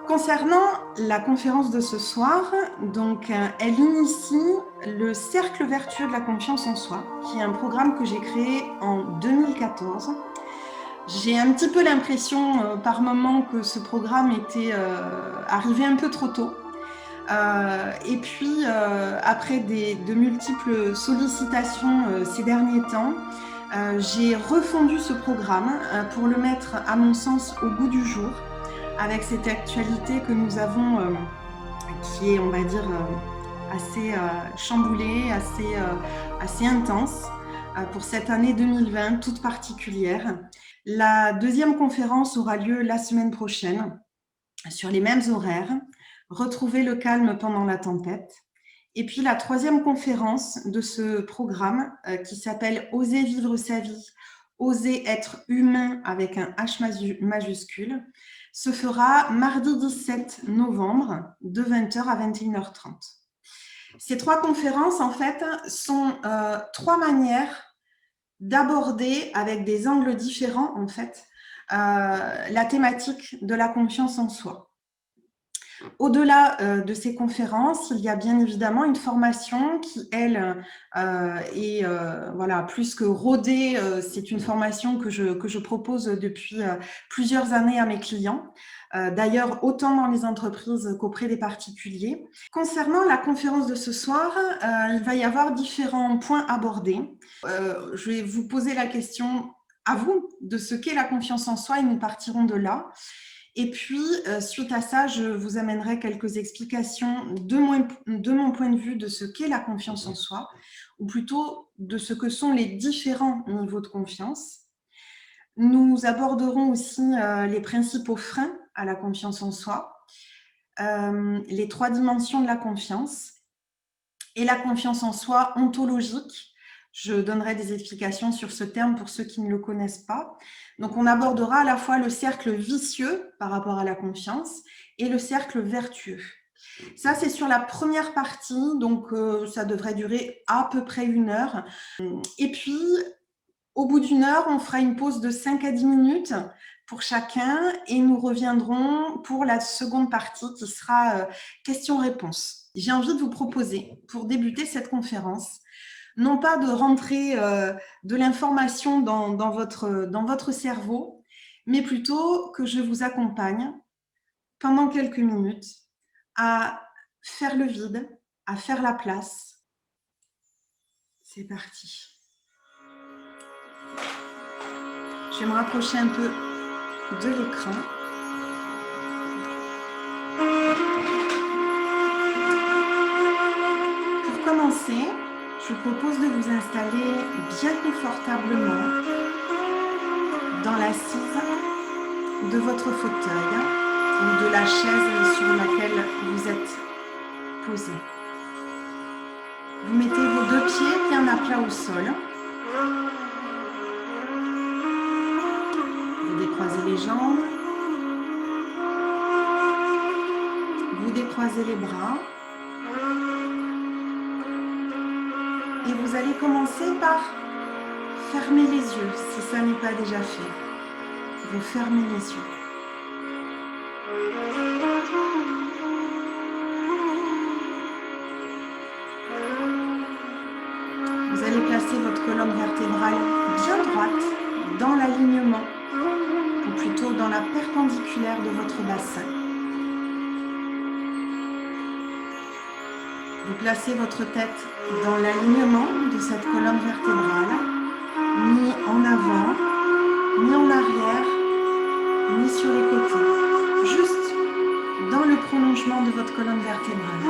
Concernant la conférence de ce soir, elle initie le cercle vertueux de la confiance en soi, qui est un programme que j'ai créé en 2014. J'ai un petit peu l'impression par moment que ce programme était arrivé un peu trop tôt. Après de multiples sollicitations ces derniers temps, j'ai refondu ce programme pour le mettre, à mon sens, au goût du jour, avec cette actualité que nous avons, qui est, on va dire, assez chamboulée, assez intense pour cette année 2020 toute particulière. La deuxième conférence aura lieu la semaine prochaine, sur les mêmes horaires. Retrouver le calme pendant la tempête. Et puis la troisième conférence de ce programme qui s'appelle Oser vivre sa vie, oser être humain avec un H majuscule, se fera mardi 17 novembre de 20h à 21h30. Ces trois conférences, en fait, sont trois manières d'aborder avec des angles différents, en fait, la thématique de la confiance en soi. Au-delà de ces conférences, il y a bien évidemment une formation qui, elle, est plus que rodée. C'est une formation que je propose depuis plusieurs années à mes clients. D'ailleurs, autant dans les entreprises qu'auprès des particuliers. Concernant la conférence de ce soir, il va y avoir différents points abordés. Je vais vous poser la question à vous de ce qu'est la confiance en soi et nous partirons de là. Et puis, suite à ça, je vous amènerai quelques explications de mon point de vue de ce qu'est la confiance en soi, ou plutôt de ce que sont les différents niveaux de confiance. Nous aborderons aussi les principaux freins à la confiance en soi, les trois dimensions de la confiance et la confiance en soi ontologique. Je donnerai des explications sur ce terme pour ceux qui ne le connaissent pas. Donc, on abordera à la fois le cercle vicieux par rapport à la confiance et le cercle vertueux. Ça, c'est sur la première partie, donc ça devrait durer à peu près 1 heure. Et puis, au bout d'1 heure, on fera une pause de 5 à 10 minutes pour chacun et nous reviendrons pour la seconde partie qui sera questions-réponses. J'ai envie de vous proposer, pour débuter cette conférence, non pas de rentrer de l'information dans votre cerveau, mais plutôt que je vous accompagne pendant quelques minutes à faire le vide, à faire la place. C'est parti. Je vais me rapprocher un peu de l'écran. Pour commencer, je vous propose de vous installer bien confortablement dans l'assise de votre fauteuil ou de la chaise sur laquelle vous êtes posé. Vous mettez vos 2 pieds bien à plat au sol. Vous décroisez les jambes. Vous décroisez les bras. Et vous allez commencer par fermer les yeux, si ça n'est pas déjà fait. Vous fermez les yeux. Vous allez placer votre colonne vertébrale bien droite dans l'alignement, ou plutôt dans la perpendiculaire de votre bassin. Vous placez votre tête dans l'alignement de cette colonne vertébrale, ni en avant, ni en arrière, ni sur les côtés, juste dans le prolongement de votre colonne vertébrale.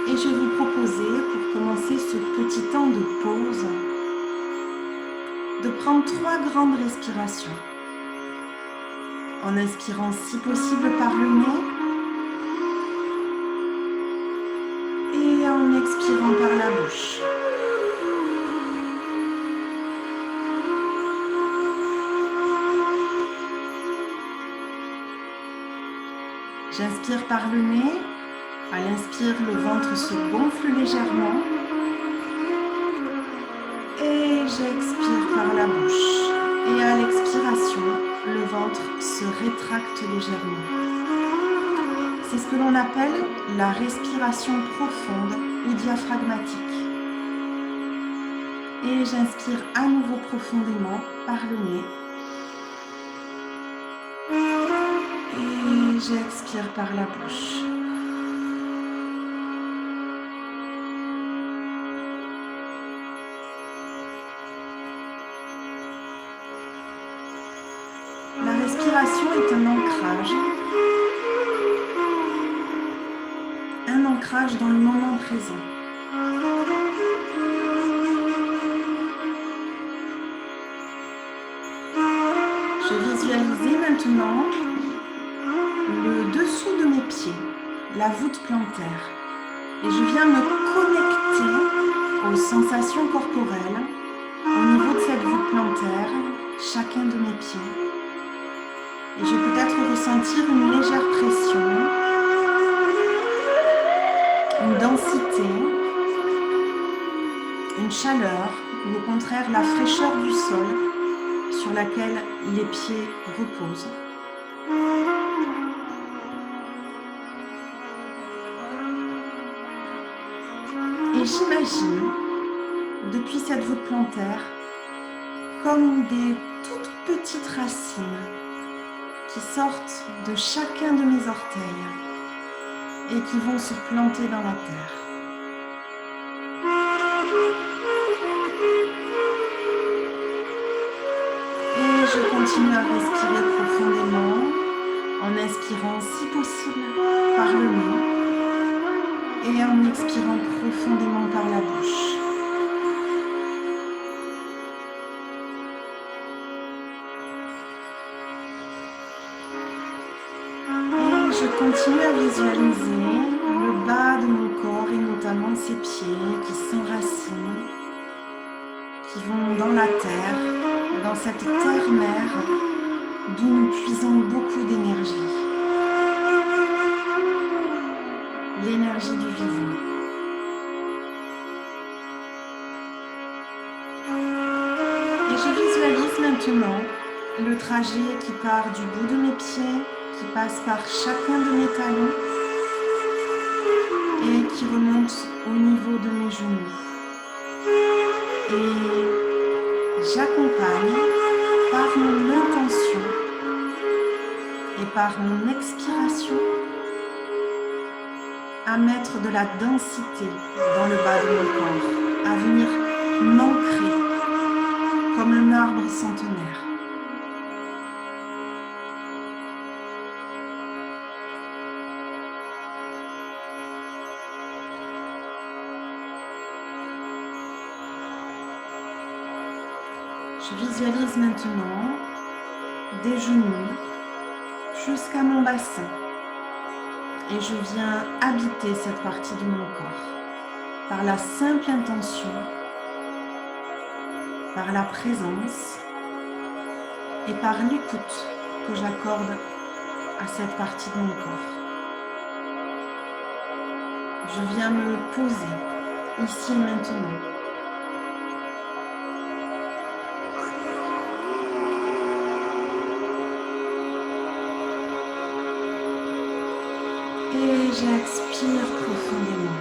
Et je vais vous proposer, pour commencer ce petit temps de pause, de prendre 3 grandes respirations. En inspirant si possible par le nez et en expirant par la bouche. J'inspire par le nez. À l'inspire, le ventre se gonfle légèrement. Et j'expire par la bouche. Et à l'expiration, le ventre se rétracte légèrement. C'est ce que l'on appelle la respiration profonde ou diaphragmatique. Et j'inspire à nouveau profondément par le nez. Et j'expire par la bouche. La respiration est un ancrage dans le moment présent. Je visualise maintenant le dessous de mes pieds, la voûte plantaire, et je viens me connecter aux sensations corporelles au niveau de cette voûte plantaire, chacun de mes pieds. Et je peux peut-être ressentir une légère pression, une densité, une chaleur, ou au contraire la fraîcheur du sol sur laquelle les pieds reposent. Et j'imagine, depuis cette voûte plantaire, comme des toutes petites racines qui sortent de chacun de mes orteils et qui vont se planter dans la terre. Et je continue à respirer profondément en inspirant si possible par le nez et en expirant profondément par la bouche. Je continue à visualiser le bas de mon corps et notamment ses pieds qui s'enracinent, qui vont dans la terre, dans cette terre-mère d'où nous puisons beaucoup d'énergie. L'énergie du vivant. Et je visualise maintenant le trajet qui part du bout de mes pieds, qui passe par chacun de mes talons et qui remonte au niveau de mes genoux. Et j'accompagne par mon intention et par mon expiration à mettre de la densité dans le bas de mon corps, à venir m'ancrer comme un arbre centenaire. Je visualise maintenant des genoux jusqu'à mon bassin et je viens habiter cette partie de mon corps par la simple intention, par la présence et par l'écoute que j'accorde à cette partie de mon corps. Je viens me poser ici et maintenant. Et j'expire profondément.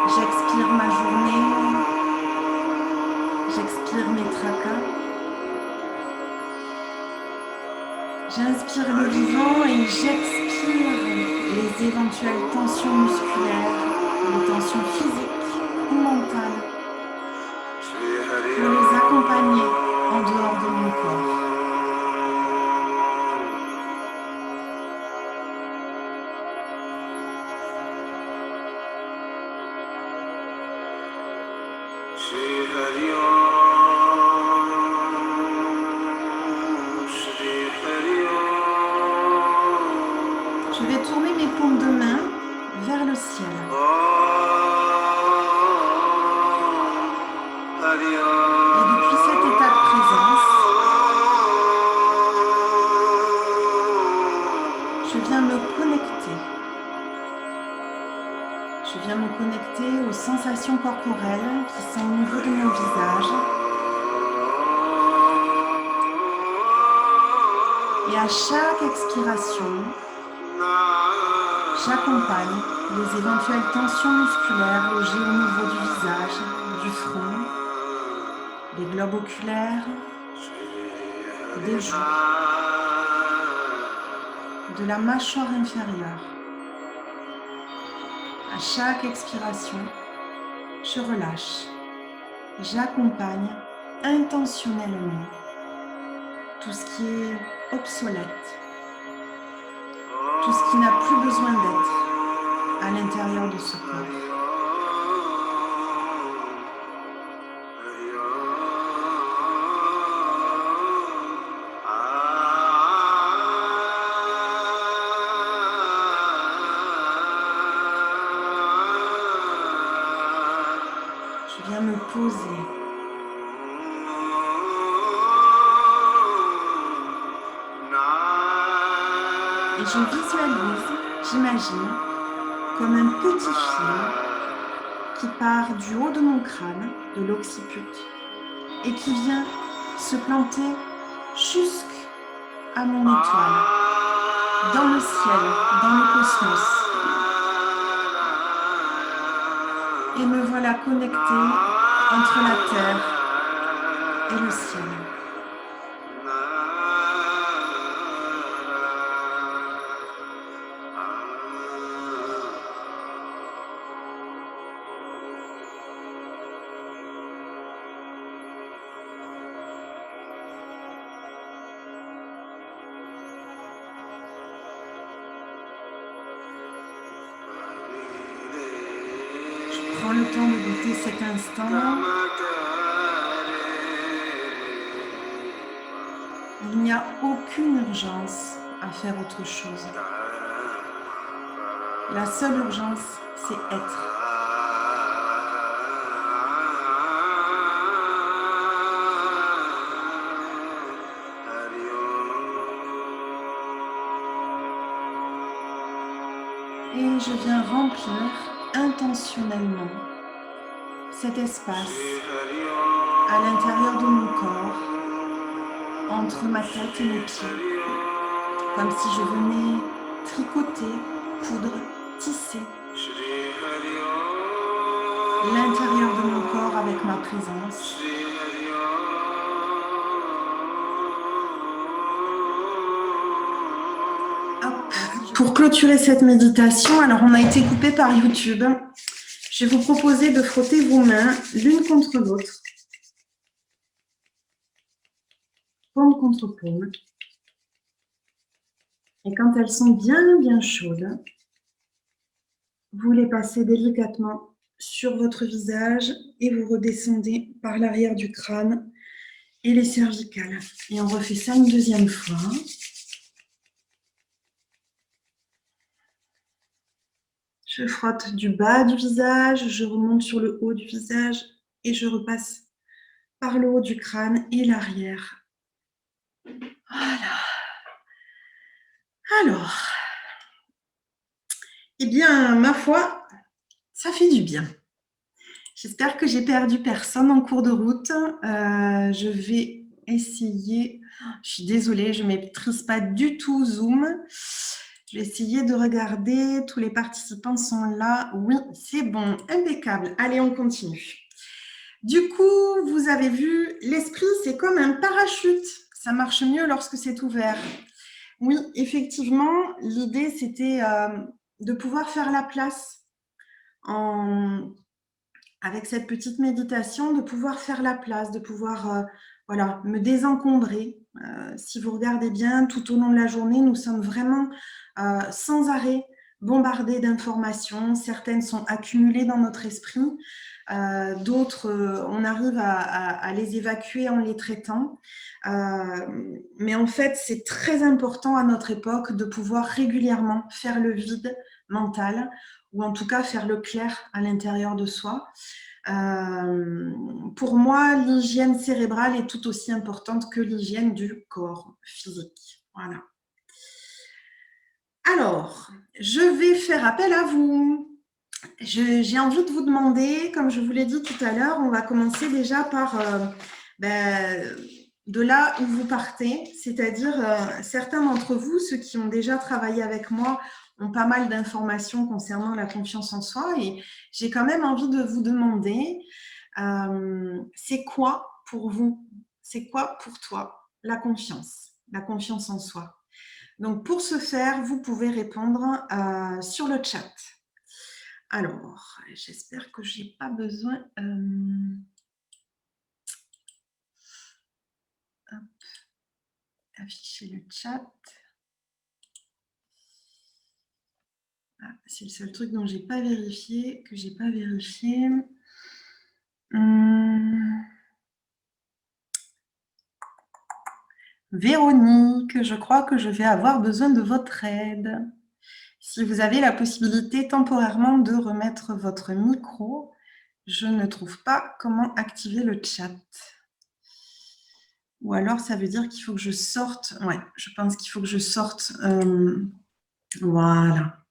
J'expire ma journée. J'expire mes tracas. J'inspire le vivant et j'expire les éventuelles tensions musculaires, les tensions physiques ou mentales pour les accompagner en dehors de mon corps. Je vais tourner mes paumes de main vers le ciel. Et depuis cet état de présence, je viens me connecter. Je viens me connecter aux sensations corporelles qui sont au niveau de mon visage. Et à chaque expiration, j'accompagne les éventuelles tensions musculaires logées au niveau du visage, du front, des globes oculaires, des joues, de la mâchoire inférieure. À chaque expiration, je relâche. J'accompagne intentionnellement tout ce qui est obsolète, tout ce qui n'a plus besoin d'être à l'intérieur de ce corps. Je viens me poser. Et je visualise, j'imagine, comme un petit fil qui part du haut de mon crâne, de l'occiput, et qui vient se planter jusqu'à mon étoile, dans le ciel, dans le cosmos. Et me voilà connectée entre la terre et le ciel. Prends le temps de goûter cet instant. Il n'y a aucune urgence à faire autre chose. La seule urgence, c'est être. Et je viens remplir intentionnellement cet espace à l'intérieur de mon corps, entre ma tête et mes pieds, comme si je venais tricoter, coudre, tisser l'intérieur de mon corps avec ma présence. Pour clôturer cette méditation, alors on a été coupé par YouTube. Je vais vous proposer de frotter vos mains l'une contre l'autre, paume contre paume. Et quand elles sont bien chaudes, vous les passez délicatement sur votre visage et vous redescendez par l'arrière du crâne et les cervicales. Et on refait ça une deuxième fois. Je frotte du bas du visage, je remonte sur le haut du visage et je repasse par le haut du crâne et l'arrière. Voilà. Alors, eh bien, ma foi, ça fait du bien. J'espère que j'ai perdu personne en cours de route. Je vais essayer, je suis désolée, je ne maîtrise pas du tout Zoom. Je vais essayer de regarder, tous les participants sont là. Oui, c'est bon, impeccable. Allez, on continue. Du coup, vous avez vu, l'esprit, c'est comme un parachute. Ça marche mieux lorsque c'est ouvert. Oui, effectivement, l'idée, c'était de pouvoir faire la place avec cette petite méditation, de pouvoir faire la place, de pouvoir voilà, me désencombrer. Si vous regardez bien, tout au long de la journée, nous sommes vraiment sans arrêt bombardés d'informations. Certaines sont accumulées dans notre esprit. D'autres, on arrive à les évacuer en les traitant. Mais en fait, c'est très important à notre époque de pouvoir régulièrement faire le vide mental ou en tout cas faire le clair à l'intérieur de soi. Pour moi, l'hygiène cérébrale est tout aussi importante que l'hygiène du corps physique. Voilà. Alors, je vais faire appel à vous. J'ai envie de vous demander, comme je vous l'ai dit tout à l'heure, on va commencer déjà par de là où vous partez, c'est-à-dire certains d'entre vous, ceux qui ont déjà travaillé avec moi, ont pas mal d'informations concernant la confiance en soi et j'ai quand même envie de vous demander, c'est quoi pour vous, c'est quoi pour toi la confiance en soi? Donc pour ce faire, vous pouvez répondre sur le chat. Alors, j'espère que je n'ai pas besoin... afficher le chat. Ah, c'est le seul truc dont j'ai pas vérifié, que j'ai pas vérifié. Véronique, je crois que je vais avoir besoin de votre aide. Si vous avez la possibilité temporairement de remettre votre micro, je ne trouve pas comment activer le chat. Ou alors, ça veut dire qu'il faut que je sorte. Ouais, je pense qu'il faut que je sorte. Voilà.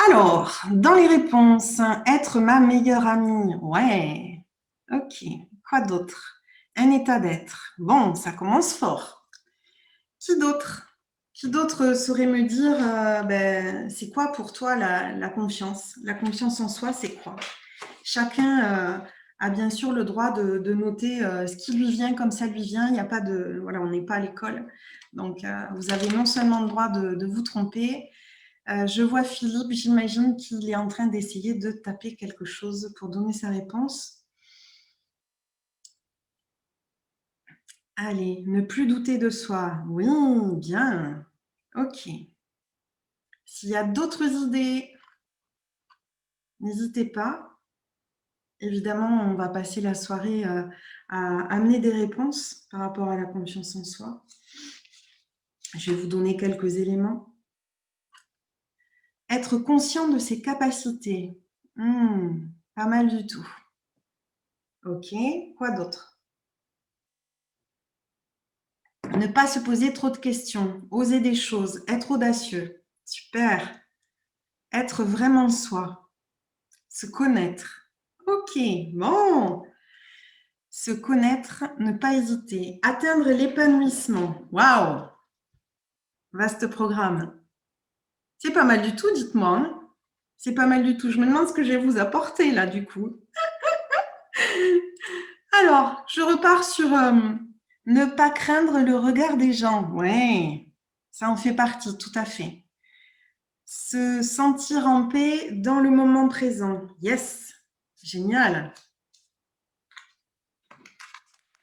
Alors, dans les réponses, être ma meilleure amie. Ouais. Ok. Quoi d'autre? Un état d'être. Bon, ça commence fort. Qui d'autre? Qui d'autre saurait me dire, c'est quoi pour toi la confiance? La confiance en soi, c'est quoi? Chacun a bien sûr le droit de noter ce qui lui vient comme ça lui vient. Il n'y a pas de... Voilà, on n'est pas à l'école. Donc, vous avez non seulement le droit de vous tromper. Je vois Philippe, j'imagine qu'il est en train d'essayer de taper quelque chose pour donner sa réponse. Allez, ne plus douter de soi. Oui, bien. Ok. S'il y a d'autres idées, n'hésitez pas. Évidemment, on va passer la soirée à amener des réponses par rapport à la confiance en soi. Je vais vous donner quelques éléments. Être conscient de ses capacités. Pas mal du tout. Ok, quoi d'autre? Ne pas se poser trop de questions, oser des choses, être audacieux. Super. Être vraiment soi. Se connaître. Ok, bon. Se connaître, ne pas hésiter. Atteindre l'épanouissement. Waouh. Vaste programme. C'est pas mal du tout, dites-moi. Hein. C'est pas mal du tout. Je me demande ce que je vais vous apporter là, du coup. Alors, je repars sur ne pas craindre le regard des gens. Ouais, ça en fait partie, tout à fait. Se sentir en paix dans le moment présent. Yes, génial.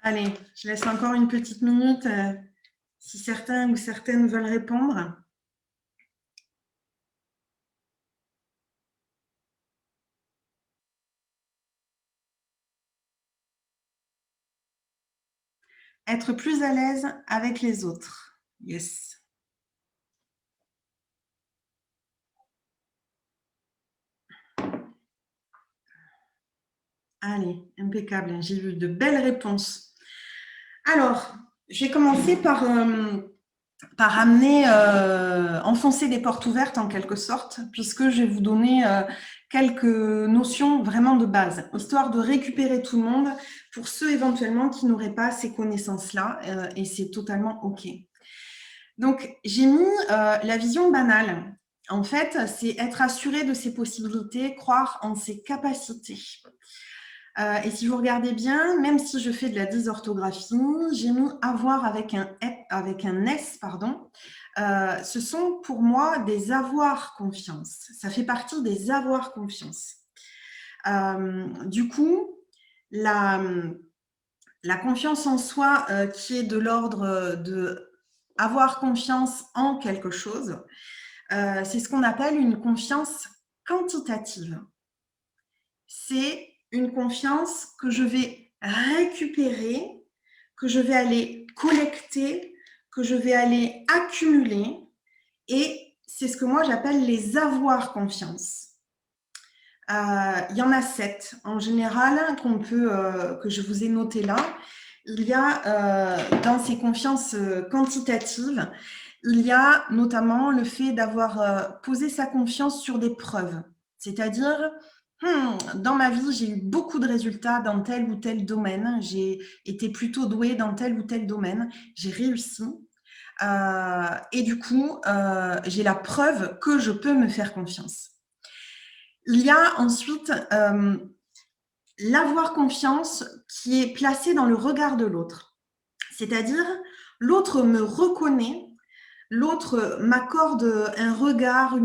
Allez, je laisse encore une petite minute si certains ou certaines veulent répondre. Être plus à l'aise avec les autres. Yes. Allez, impeccable. J'ai vu de belles réponses. Alors, je vais commencer par amener, enfoncer des portes ouvertes en quelque sorte, puisque je vais vous donner quelques notions vraiment de base, histoire de récupérer tout le monde pour ceux éventuellement qui n'auraient pas ces connaissances-là, et c'est totalement OK. Donc, j'ai mis la vision banale. En fait, c'est être assuré de ses possibilités, croire en ses capacités. Et si vous regardez bien, même si je fais de la dysorthographie, j'ai mis avoir avec un S, pardon. Ce sont pour moi des avoir confiance. Ça fait partie des avoir confiance. Du coup, la confiance en soi qui est de l'ordre de avoir confiance en quelque chose, c'est ce qu'on appelle une confiance quantitative. C'est une confiance que je vais récupérer, que je vais aller collecter, que je vais aller accumuler. Et c'est ce que moi j'appelle les avoir confiance. Il y en a 7 en général que je vous ai noté là. Il y a dans ces confiances quantitatives, il y a notamment le fait d'avoir posé sa confiance sur des preuves. C'est-à-dire Dans ma vie, j'ai eu beaucoup de résultats dans tel ou tel domaine. J'ai été plutôt douée dans tel ou tel domaine. J'ai réussi. Et du coup, j'ai la preuve que je peux me faire confiance. Il y a ensuite l'avoir confiance qui est placé dans le regard de l'autre. C'est-à-dire, l'autre me reconnaît, l'autre m'accorde un regard,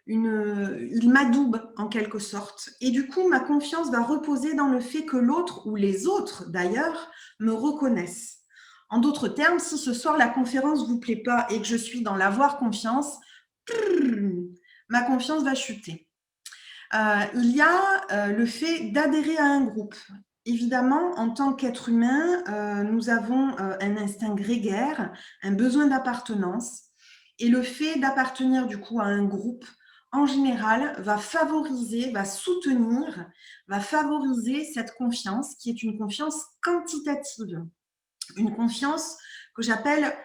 il m'adoube en quelque sorte. Et du coup, ma confiance va reposer dans le fait que l'autre, ou les autres d'ailleurs, me reconnaissent. En d'autres termes, si ce soir la conférence ne vous plaît pas et que je suis dans l'avoir confiance, ma confiance va chuter. Il y a le fait d'adhérer à un groupe. Évidemment, en tant qu'être humain, nous avons un instinct grégaire, un besoin d'appartenance. Et le fait d'appartenir du coup à un groupe, en général, va favoriser, va soutenir, va favoriser cette confiance qui est une confiance quantitative, une confiance que j'appelle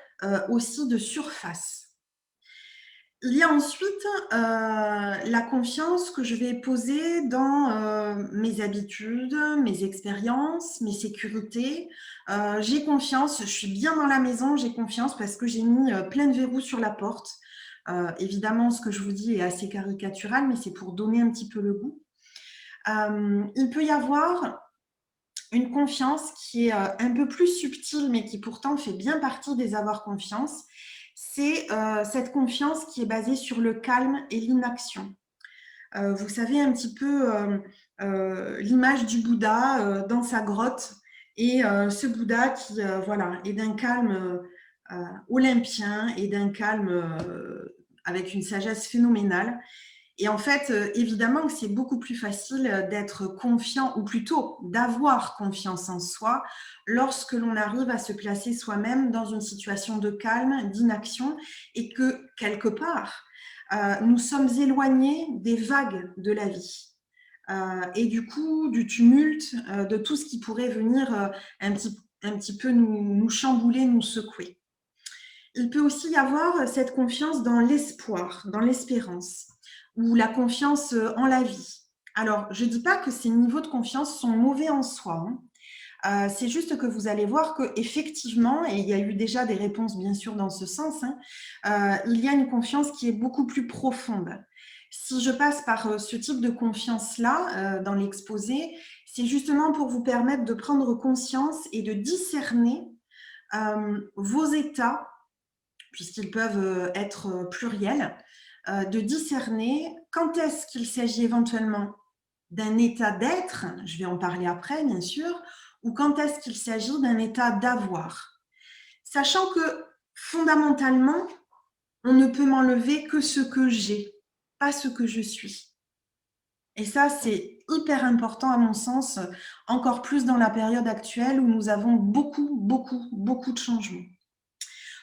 aussi de surface. Il y a ensuite la confiance que je vais poser dans mes habitudes, mes expériences, mes sécurités. J'ai confiance, je suis bien dans la maison, j'ai confiance parce que j'ai mis plein de verrous sur la porte. Évidemment, ce que je vous dis est assez caricatural, mais c'est pour donner un petit peu le goût. Il peut y avoir une confiance qui est un peu plus subtile, mais qui pourtant fait bien partie des avoir confiance. C'est cette confiance qui est basée sur le calme et l'inaction. Vous savez un petit peu l'image du Bouddha dans sa grotte et ce Bouddha qui voilà, est d'un calme olympien et d'un calme avec une sagesse phénoménale. Et en fait, évidemment que c'est beaucoup plus facile d'être confiant, ou plutôt d'avoir confiance en soi, lorsque l'on arrive à se placer soi-même dans une situation de calme, d'inaction, et que, quelque part, nous sommes éloignés des vagues de la vie. Et du coup, du tumulte, de tout ce qui pourrait venir un petit peu nous chambouler, nous secouer. Il peut aussi y avoir cette confiance dans l'espoir, dans l'espérance, ou la confiance en la vie. Alors, je ne dis pas que ces niveaux de confiance sont mauvais en soi. C'est juste que vous allez voir qu'effectivement, et il y a eu déjà des réponses bien sûr dans ce sens, il y a une confiance qui est beaucoup plus profonde. Si je passe par ce type de confiance-là dans l'exposé, c'est justement pour vous permettre de prendre conscience et de discerner vos états, puisqu'ils peuvent être pluriels, de discerner quand est-ce qu'il s'agit éventuellement d'un état d'être, je vais en parler après bien sûr, ou quand est-ce qu'il s'agit d'un état d'avoir. Sachant que fondamentalement, on ne peut m'enlever que ce que j'ai, pas ce que je suis. Et ça, c'est hyper important à mon sens, encore plus dans la période actuelle où nous avons beaucoup de changements.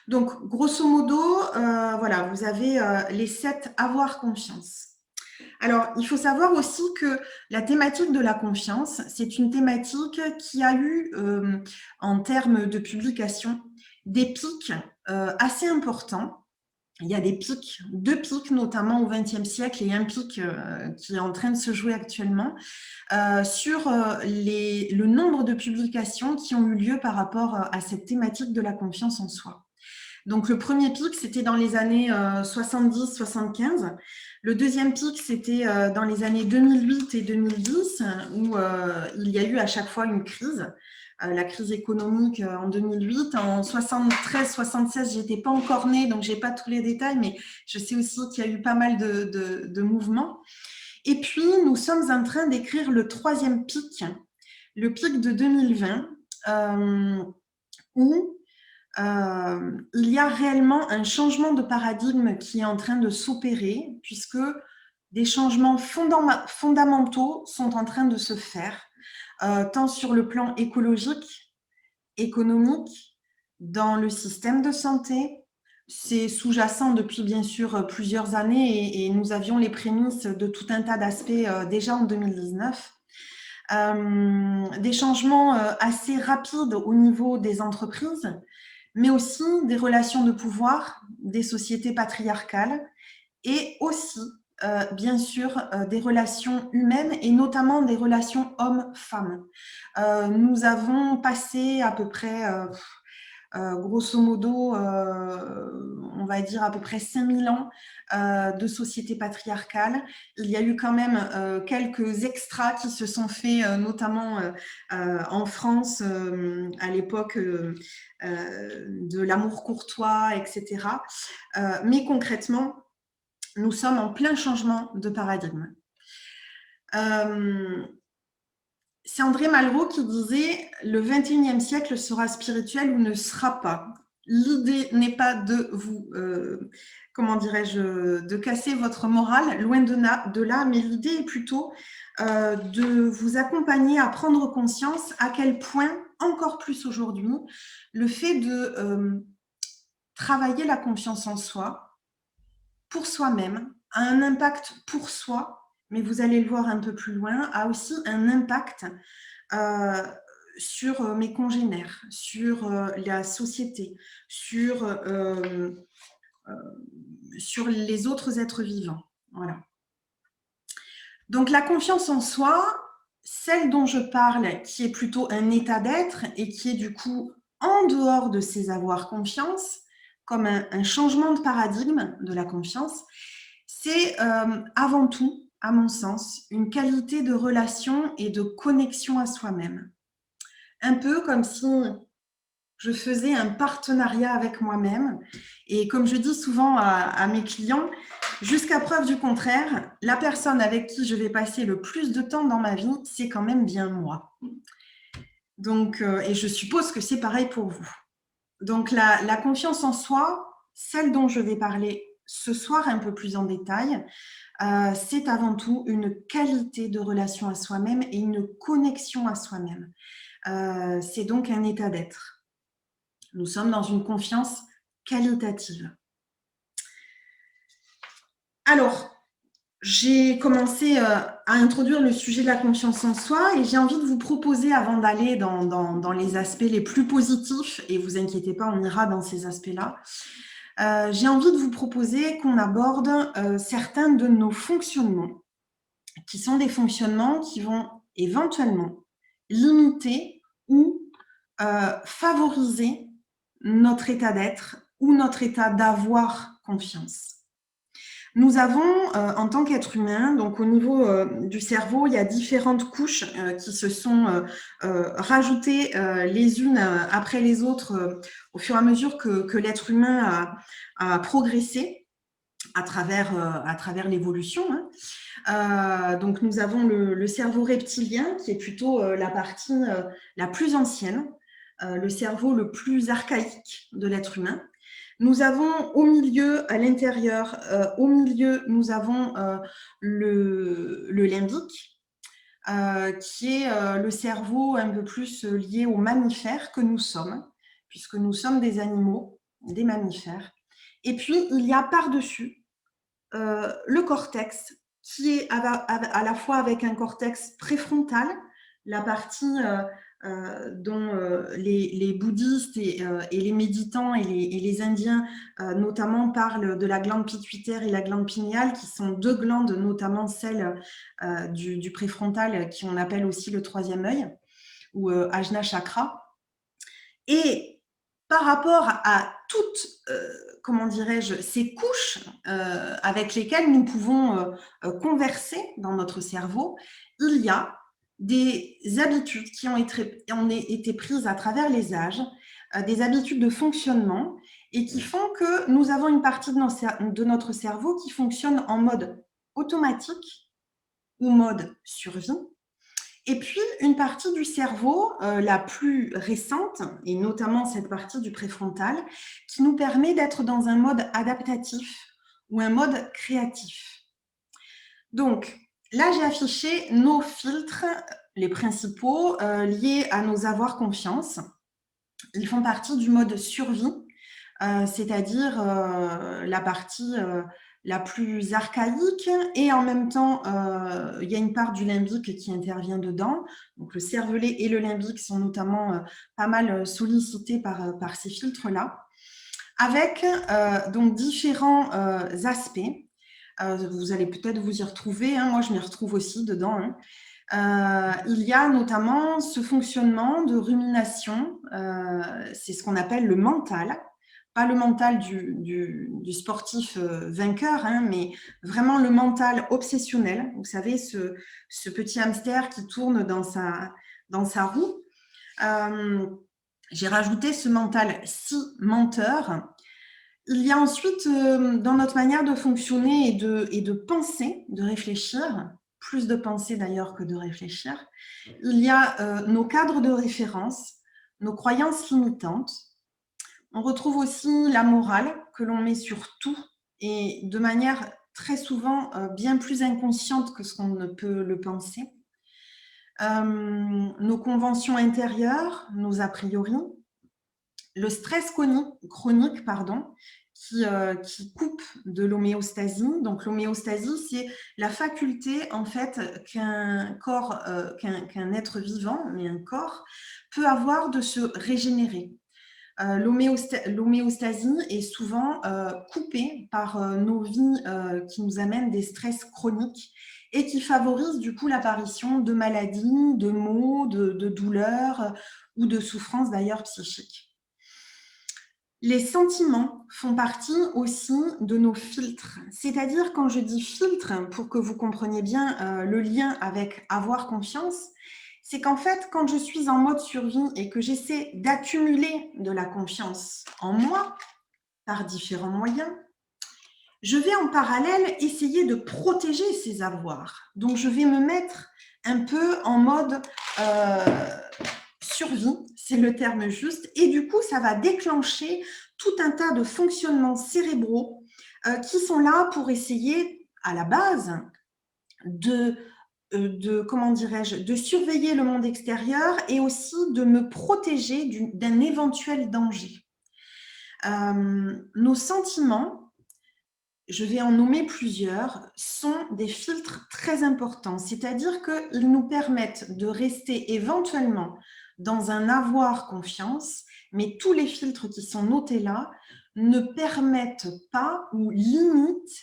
Donc, grosso modo, voilà, vous avez les 7 avoir confiance. Alors, il faut savoir aussi que la thématique de la confiance, c'est une thématique qui a eu, en termes de publication, des pics assez importants. Il y a des pics, 2 pics notamment au XXe siècle et un pic qui est en train de se jouer actuellement sur le nombre de publications qui ont eu lieu par rapport à cette thématique de la confiance en soi. Donc, le premier pic, c'était dans les années 70-75. Le deuxième pic, c'était dans les années 2008 et 2010, où il y a eu à chaque fois une crise. La crise économique en 2008. En 73-76, je n'étais pas encore née, donc je n'ai pas tous les détails, mais je sais aussi qu'il y a eu pas mal de mouvements. Et puis, nous sommes en train d'écrire le troisième pic, le pic de 2020, où il y a réellement un changement de paradigme qui est en train de s'opérer, puisque des changements fondamentaux sont en train de se faire, tant sur le plan écologique, économique, dans le système de santé. C'est sous-jacent depuis bien sûr plusieurs années et nous avions les prémices de tout un tas d'aspects déjà en 2019. Des changements assez rapides au niveau des entreprises, mais aussi des relations de pouvoir, des sociétés patriarcales et aussi bien sûr, des relations humaines et notamment des relations hommes-femmes. Nous avons passé à peu près, grosso modo, on va dire à peu près 5000 ans de société patriarcale. Il y a eu quand même quelques extras qui se sont faits, notamment en France, à l'époque de l'amour courtois, etc. Mais concrètement, nous sommes en plein changement de paradigme. C'est André Malraux qui disait « Le 21e siècle sera spirituel ou ne sera pas ». L'idée n'est pas de vous, comment dirais-je, de casser votre morale, loin de là, mais l'idée est plutôt de vous accompagner à prendre conscience à quel point, encore plus aujourd'hui, le fait de travailler la confiance en soi, pour soi-même, a un impact pour soi, mais vous allez le voir un peu plus loin, a aussi un impact sur mes congénères, sur la société, sur les autres êtres vivants. Voilà. Donc la confiance en soi, celle dont je parle, qui est plutôt un état d'être et qui est du coup en dehors de ces avoir confiance, comme un changement de paradigme de la confiance, c'est avant tout, à mon sens, une qualité de relation et de connexion à soi-même. Un peu comme si je faisais un partenariat avec moi-même. Et comme je dis souvent à mes clients, jusqu'à preuve du contraire, la personne avec qui je vais passer le plus de temps dans ma vie, c'est quand même bien moi. Donc, et je suppose que c'est pareil pour vous. Donc, la confiance en soi, celle dont je vais parler ce soir un peu plus en détail, c'est avant tout une qualité de relation à soi-même et une connexion à soi-même. C'est donc un état d'être. Nous sommes dans une confiance qualitative. Alors, j'ai commencé à introduire le sujet de la confiance en soi et j'ai envie de vous proposer, avant d'aller dans les aspects les plus positifs, et vous inquiétez pas, on ira dans ces aspects-là, j'ai envie de vous proposer qu'on aborde certains de nos fonctionnements, qui sont des fonctionnements qui vont éventuellement limiter ou favoriser notre état d'être ou notre état d'avoir confiance. Nous avons, en tant qu'être humain, donc au niveau du cerveau, il y a différentes couches qui se sont rajoutées les unes après les autres au fur et à mesure que l'être humain a progressé à travers l'évolution. Donc nous avons le cerveau reptilien qui est plutôt la partie la plus ancienne, le cerveau le plus archaïque de l'être humain. Nous avons au milieu, à l'intérieur, au milieu, nous avons le limbique, qui est le cerveau un peu plus lié aux mammifères que nous sommes, puisque nous sommes des animaux, des mammifères. Et puis, il y a par-dessus le cortex, qui est à la fois avec un cortex préfrontal, la partie dont les bouddhistes et les méditants et les indiens notamment parlent de la glande pituitaire et la glande pinéale, qui sont deux glandes, notamment celle du préfrontal, qui on appelle aussi le troisième œil, ou Ajna Chakra. Et par rapport à toutes, comment dirais-je, ces couches avec lesquelles nous pouvons converser dans notre cerveau, il y a des habitudes qui ont été prises à travers les âges, des habitudes de fonctionnement et qui font que nous avons une partie de notre cerveau qui fonctionne en mode automatique ou mode survie. Et puis, une partie du cerveau, la plus récente, et notamment cette partie du préfrontal, qui nous permet d'être dans un mode adaptatif ou un mode créatif. Donc, là, j'ai affiché nos filtres, les principaux, liés à nos avoir confiance. Ils font partie du mode survie, c'est-à-dire la partie la plus archaïque, et en même temps, il y a une part du limbique qui intervient dedans. Donc, le cervelet et le limbique sont notamment pas mal sollicités par ces filtres-là, avec donc différents aspects. Vous allez peut-être vous y retrouver, hein, moi je m'y retrouve aussi dedans, hein. Il y a notamment ce fonctionnement de rumination, c'est ce qu'on appelle le mental, pas le mental du sportif vainqueur, hein, mais vraiment le mental obsessionnel. Vous savez, ce petit hamster qui tourne dans sa roue. J'ai rajouté ce mental si menteur. Il y a ensuite, dans notre manière de fonctionner et de penser, de réfléchir, plus de penser d'ailleurs que de réfléchir, il y a nos cadres de référence, nos croyances limitantes. On retrouve aussi la morale que l'on met sur tout et de manière très souvent bien plus inconsciente que ce qu'on ne peut le penser. Nos conventions intérieures, nos a priori, le stress chronique pardon, qui coupe de l'homéostasie. Donc l'homéostasie, c'est la faculté en fait qu'un corps, qu'un être vivant, mais un corps, peut avoir de se régénérer. L'homéostasie est souvent coupée par nos vies qui nous amènent des stress chroniques et qui favorisent du coup l'apparition de maladies, de maux, de douleurs ou de souffrances d'ailleurs psychiques. Les sentiments font partie aussi de nos filtres. C'est-à-dire, quand je dis filtre, pour que vous compreniez bien le lien avec avoir confiance, c'est qu'en fait, quand je suis en mode survie et que j'essaie d'accumuler de la confiance en moi par différents moyens, je vais en parallèle essayer de protéger ces avoirs. Donc, je vais me mettre un peu en mode survie, c'est le terme juste, et du coup, ça va déclencher tout un tas de fonctionnements cérébraux qui sont là pour essayer, à la base, comment dirais-je, de surveiller le monde extérieur et aussi de me protéger d'un éventuel danger. Nos sentiments, je vais en nommer plusieurs, sont des filtres très importants, c'est-à-dire qu'ils nous permettent de rester éventuellement dans un avoir confiance, mais tous les filtres qui sont notés là ne permettent pas ou limitent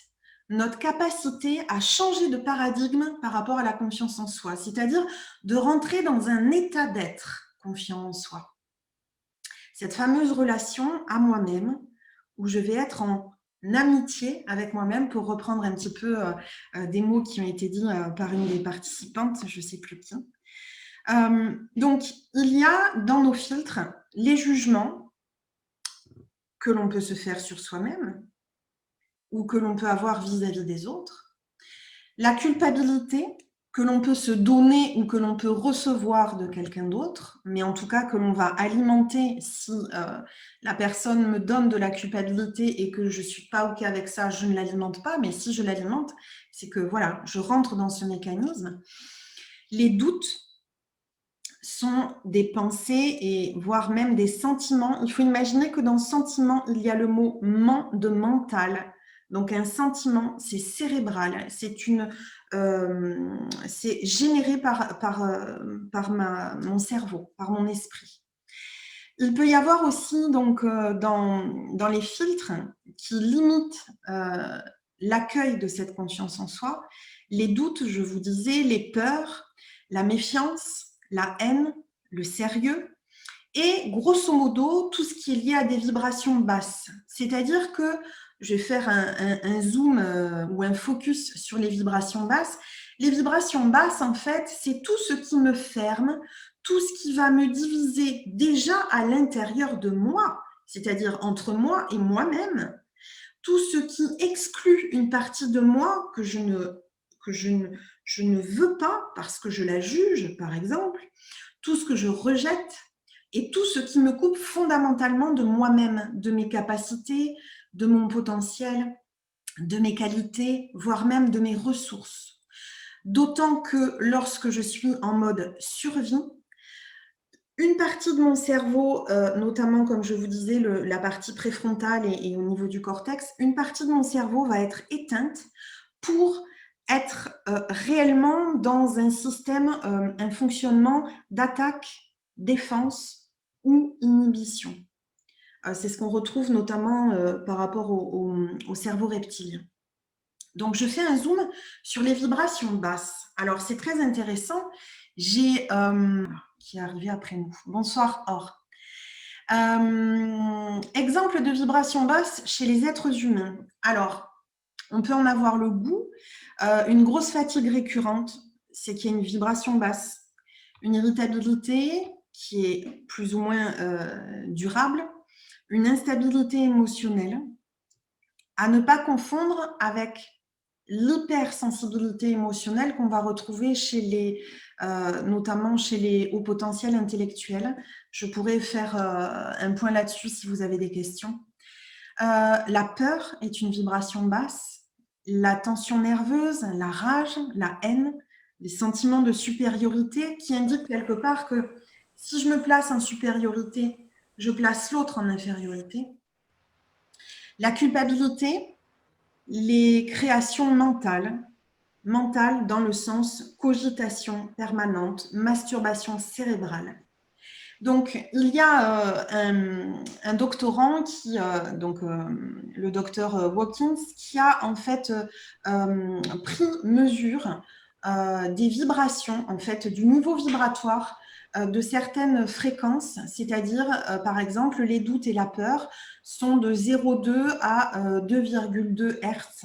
notre capacité à changer de paradigme par rapport à la confiance en soi, c'est-à-dire de rentrer dans un état d'être confiant en soi. Cette fameuse relation à moi-même, où je vais être en amitié avec moi-même, pour reprendre un petit peu des mots qui ont été dits par une des participantes, je ne sais plus qui. Donc, il y a dans nos filtres les jugements que l'on peut se faire sur soi-même ou que l'on peut avoir vis-à-vis des autres, la culpabilité que l'on peut se donner ou que l'on peut recevoir de quelqu'un d'autre, mais en tout cas que l'on va alimenter si la personne me donne de la culpabilité et que je ne suis pas OK avec ça, je ne l'alimente pas, mais si je l'alimente, c'est que voilà, je rentre dans ce mécanisme. Les doutes sont des pensées et voire même des sentiments. Il faut imaginer que dans sentiment, il y a le mot de mental. Donc un sentiment, c'est cérébral, c'est généré par mon cerveau, par mon esprit. Il peut y avoir aussi donc dans les filtres qui limitent l'accueil de cette confiance en soi, les doutes, je vous disais, les peurs, la méfiance, la haine, le sérieux et grosso modo tout ce qui est lié à des vibrations basses. C'est-à-dire que je vais faire un zoom ou un focus sur les vibrations basses. Les vibrations basses, en fait, c'est tout ce qui me ferme, tout ce qui va me diviser déjà à l'intérieur de moi, c'est-à-dire entre moi et moi-même, tout ce qui exclut une partie de moi que je ne veux pas parce que je la juge, par exemple, tout ce que je rejette et tout ce qui me coupe fondamentalement de moi-même, de mes capacités, de mon potentiel, de mes qualités, voire même de mes ressources. D'autant que lorsque je suis en mode survie, une partie de mon cerveau, notamment comme je vous disais, la partie préfrontale et au niveau du cortex, une partie de mon cerveau va être éteinte pour être réellement dans un système, un fonctionnement d'attaque, défense ou inhibition. C'est ce qu'on retrouve notamment par rapport au cerveau reptilien. Donc, je fais un zoom sur les vibrations basses. Alors, c'est très intéressant. J'ai qui est arrivé après nous. Bonsoir, Or. Exemple de vibration basse chez les êtres humains. Alors, on peut en avoir le goût. Une grosse fatigue récurrente, c'est qu'il y a une vibration basse. Une irritabilité qui est plus ou moins durable. Une instabilité émotionnelle. À ne pas confondre avec l'hypersensibilité émotionnelle qu'on va retrouver chez les, notamment chez les hauts potentiels intellectuels. Je pourrais faire un point là-dessus si vous avez des questions. La peur est une vibration basse. La tension nerveuse, la rage, la haine, les sentiments de supériorité qui indiquent quelque part que si je me place en supériorité, je place l'autre en infériorité. La culpabilité, les créations mentales dans le sens cogitation permanente, masturbation cérébrale. Donc, il y a un doctorant qui, le docteur Watkins, qui a en fait pris mesure des vibrations, en fait, du niveau vibratoire de certaines fréquences, c'est-à-dire, par exemple, les doutes et la peur sont de 0,2 à 2,2 Hertz.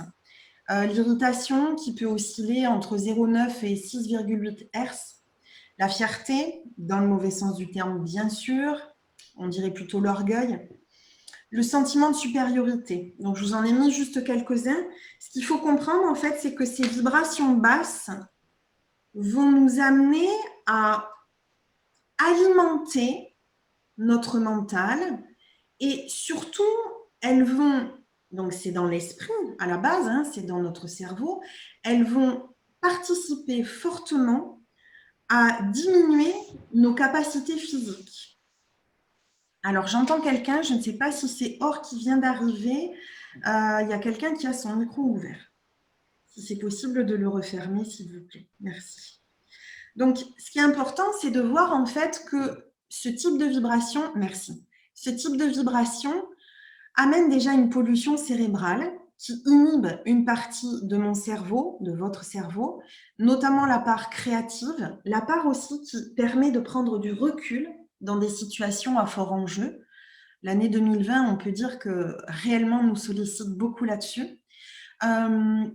L'irritation qui peut osciller entre 0,9 et 6,8 Hertz. La fierté, dans le mauvais sens du terme, bien sûr, on dirait plutôt l'orgueil. Le sentiment de supériorité. Donc, je vous en ai mis juste quelques-uns. Ce qu'il faut comprendre, en fait, c'est que ces vibrations basses vont nous amener à alimenter notre mental et surtout, elles vont, donc c'est dans l'esprit à la base, hein, c'est dans notre cerveau, elles vont participer fortement à diminuer nos capacités physiques. Alors, j'entends quelqu'un, je ne sais pas si c'est Or qui vient d'arriver, il y a quelqu'un qui a son micro ouvert. Si c'est possible de le refermer, s'il vous plaît. Merci. Donc, ce qui est important, c'est de voir en fait que ce type de vibration, merci, ce type de vibration amène déjà une pollution cérébrale qui inhibe une partie de mon cerveau, de votre cerveau, notamment la part créative, la part aussi qui permet de prendre du recul dans des situations à fort enjeu. L'année 2020, on peut dire que réellement nous sollicite beaucoup là-dessus.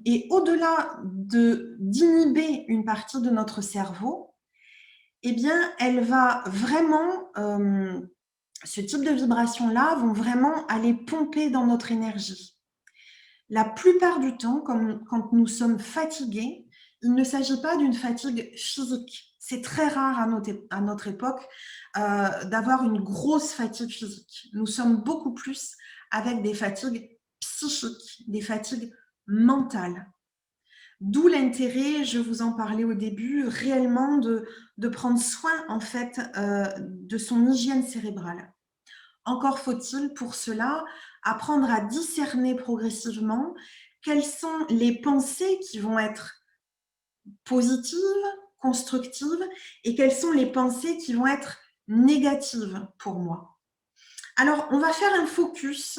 Et au-delà d'inhiber une partie de notre cerveau, eh bien, elle va vraiment, ce type de vibrations-là vont vraiment aller pomper dans notre énergie. La plupart du temps, quand nous sommes fatigués, il ne s'agit pas d'une fatigue physique. C'est très rare à notre époque d'avoir une grosse fatigue physique. Nous sommes beaucoup plus avec des fatigues psychiques, des fatigues mentales. D'où l'intérêt, je vous en parlais au début, réellement de prendre soin en fait de son hygiène cérébrale. Encore faut-il pour cela apprendre à discerner progressivement quelles sont les pensées qui vont être positives, constructives, et quelles sont les pensées qui vont être négatives pour moi. Alors, on va faire un focus,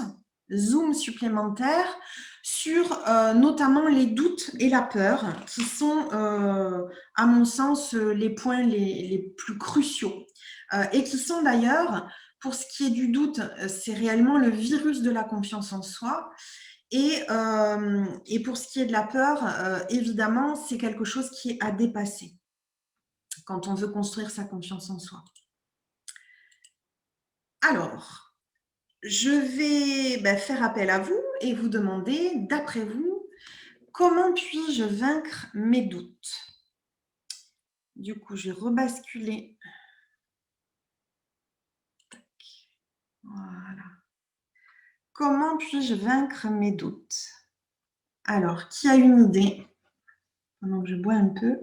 zoom supplémentaire, sur notamment les doutes et la peur, qui sont, à mon sens, les points les plus cruciaux, et qui sont d'ailleurs, pour ce qui est du doute, c'est réellement le virus de la confiance en soi. Et pour ce qui est de la peur, évidemment, c'est quelque chose qui est à dépasser quand on veut construire sa confiance en soi. Alors, je vais faire appel à vous et vous demander, d'après vous, comment puis-je vaincre mes doutes? Du coup, je vais rebasculer. Voilà. Comment puis-je vaincre mes doutes? Alors, qui a une idée? Pendant que je bois un peu.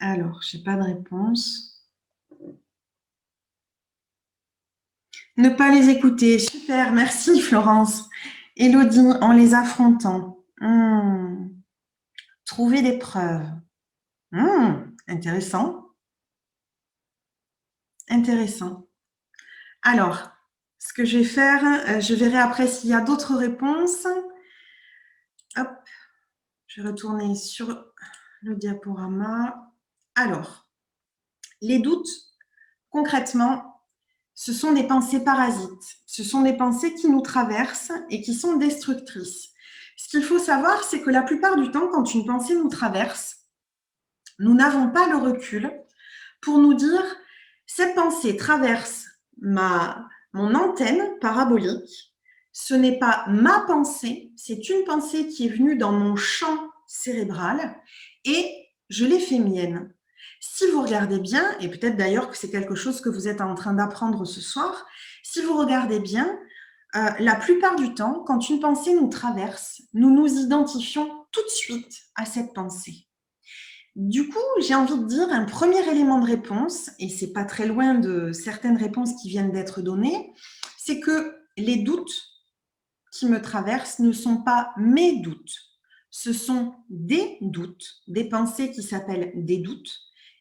Alors, je n'ai pas de réponse. Ne pas les écouter. Super, merci Florence. Élodie, en les affrontant. Trouver des preuves. Intéressant, intéressant. Alors, ce que je vais faire, je verrai après s'il y a d'autres réponses. Hop, je vais retourner sur le diaporama. Alors, les doutes, concrètement, ce sont des pensées parasites. Ce sont des pensées qui nous traversent et qui sont destructrices. Ce qu'il faut savoir, c'est que la plupart du temps, quand une pensée nous traverse, nous n'avons pas le recul pour nous dire cette pensée traverse mon antenne parabolique. Ce n'est pas ma pensée, c'est une pensée qui est venue dans mon champ cérébral et je l'ai fait mienne. Si vous regardez bien, et peut-être d'ailleurs que c'est quelque chose que vous êtes en train d'apprendre ce soir, si vous regardez bien, la plupart du temps, quand une pensée nous traverse, nous nous identifions tout de suite à cette pensée. Du coup, j'ai envie de dire un premier élément de réponse, et c'est pas très loin de certaines réponses qui viennent d'être données, c'est que les doutes qui me traversent ne sont pas mes doutes. Ce sont des doutes, des pensées qui s'appellent des doutes.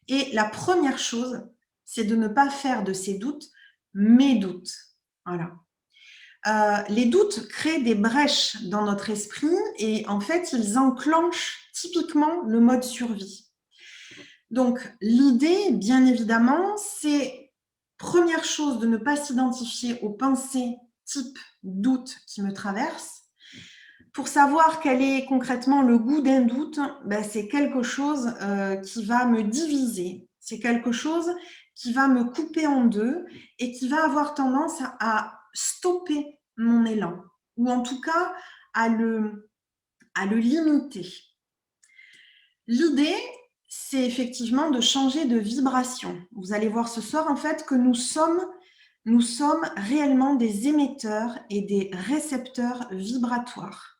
Et la première chose, c'est de ne pas faire de ces doutes mes doutes. Voilà. Les doutes créent des brèches dans notre esprit et en fait, ils enclenchent typiquement le mode survie. Donc, l'idée, bien évidemment, c'est, première chose, de ne pas s'identifier aux pensées type doute qui me traversent. Pour savoir quel est concrètement le goût d'un doute, ben, c'est quelque chose qui va me diviser. C'est quelque chose qui va me couper en deux et qui va avoir tendance à stopper mon élan, ou en tout cas à le limiter. L'idée, c'est effectivement de changer de vibration. Vous allez voir ce soir en fait que nous sommes réellement des émetteurs et des récepteurs vibratoires.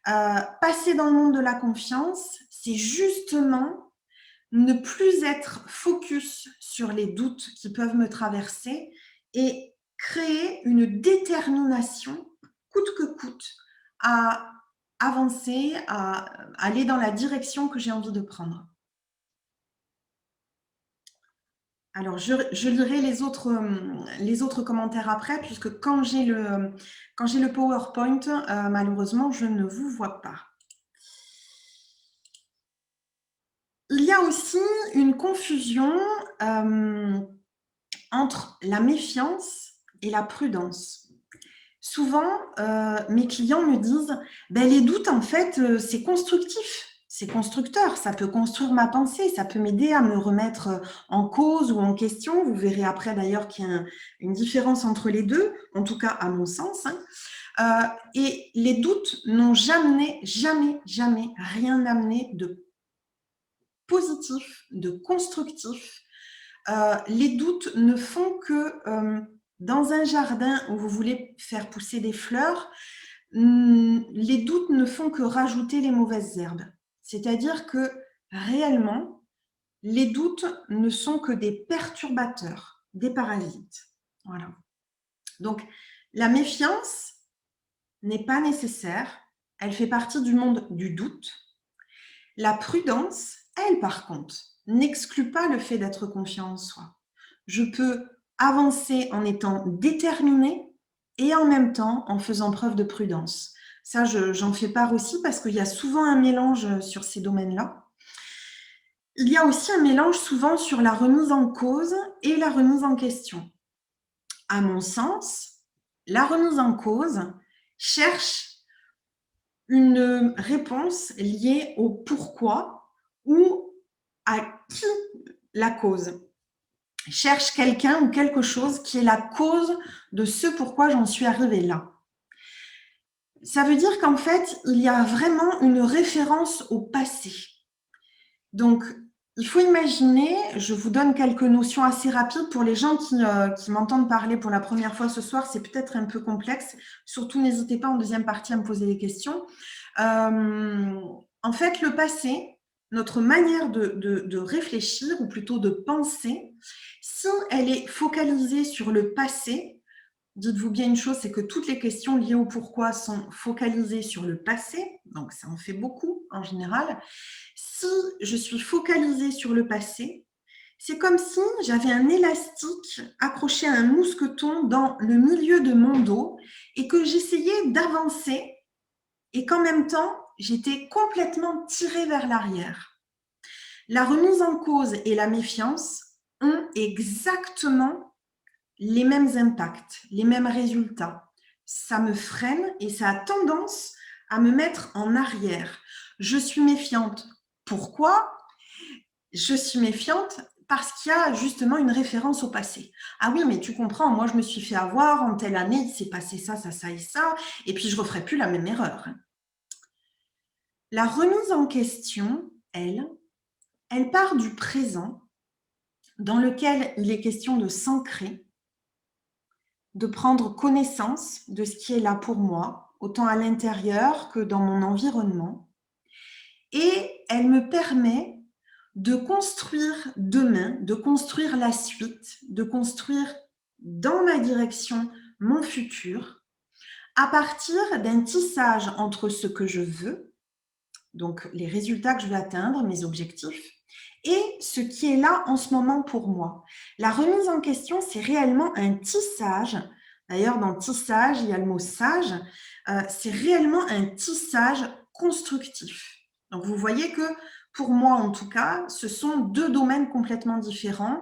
Passer dans le monde de la confiance, c'est justement ne plus être focus sur les doutes qui peuvent me traverser et créer une détermination coûte que coûte à avancer, à aller dans la direction que j'ai envie de prendre. Alors, je lirai les autres commentaires après, puisque quand j'ai le PowerPoint, malheureusement, je ne vous vois pas. Il y a aussi une confusion entre la méfiance et la prudence. Souvent, mes clients me disent ben, les doutes, en fait, c'est constructif, c'est constructeur, ça peut construire ma pensée, ça peut m'aider à me remettre en cause ou en question. Vous verrez après d'ailleurs qu'il y a une différence entre les deux, en tout cas à mon sens. Et les doutes n'ont jamais rien amené de positif, de constructif. Les doutes ne font que dans un jardin où vous voulez faire pousser des fleurs, les doutes ne font que rajouter les mauvaises herbes. C'est-à-dire que réellement, les doutes ne sont que des perturbateurs, des parasites. Voilà. Donc, la méfiance n'est pas nécessaire. Elle fait partie du monde du doute. La prudence, elle, par contre, n'exclut pas le fait d'être confiant en soi. Je peux avancer en étant déterminée et en même temps en faisant preuve de prudence. Ça, j'en fais part aussi parce qu'il y a souvent un mélange sur ces domaines-là. Il y a aussi un mélange souvent sur la remise en cause et la remise en question. À mon sens, la remise en cause cherche une réponse liée au pourquoi ou à qui la cause. Cherche quelqu'un ou quelque chose qui est la cause de ce pourquoi j'en suis arrivée là. Ça veut dire qu'en fait, il y a vraiment une référence au passé. Donc, il faut imaginer, je vous donne quelques notions assez rapides pour les gens qui m'entendent parler pour la première fois ce soir, c'est peut-être un peu complexe. Surtout, n'hésitez pas en deuxième partie à me poser des questions. En fait, le passé, notre manière de réfléchir, ou plutôt de penser, si elle est focalisée sur le passé, Dites-vous bien une chose, c'est que toutes les questions liées au pourquoi sont focalisées sur le passé, donc ça en fait beaucoup en général. Si je suis focalisée sur le passé, c'est comme si j'avais un élastique accroché à un mousqueton dans le milieu de mon dos et que j'essayais d'avancer et qu'en même temps, j'étais complètement tirée vers l'arrière. La remise en cause et la méfiance ont exactement les mêmes impacts, les mêmes résultats. Ça me freine et ça a tendance à me mettre en arrière. Je suis méfiante. Pourquoi? Je suis méfiante parce qu'il y a justement une référence au passé. Ah oui, mais tu comprends, moi je me suis fait avoir, en telle année, il s'est passé ça, ça, ça et ça, et puis je ne referai plus la même erreur. La remise en question, elle part du présent dans lequel il est question de s'ancrer, de prendre connaissance de ce qui est là pour moi, autant à l'intérieur que dans mon environnement. Et elle me permet de construire demain, de construire la suite, de construire dans ma direction mon futur, à partir d'un tissage entre ce que je veux, donc les résultats que je veux atteindre, mes objectifs, et ce qui est là en ce moment pour moi. La remise en question, c'est réellement un tissage. D'ailleurs, dans tissage, il y a le mot sage. C'est réellement un tissage constructif. Donc, vous voyez que pour moi, en tout cas, ce sont deux domaines complètement différents.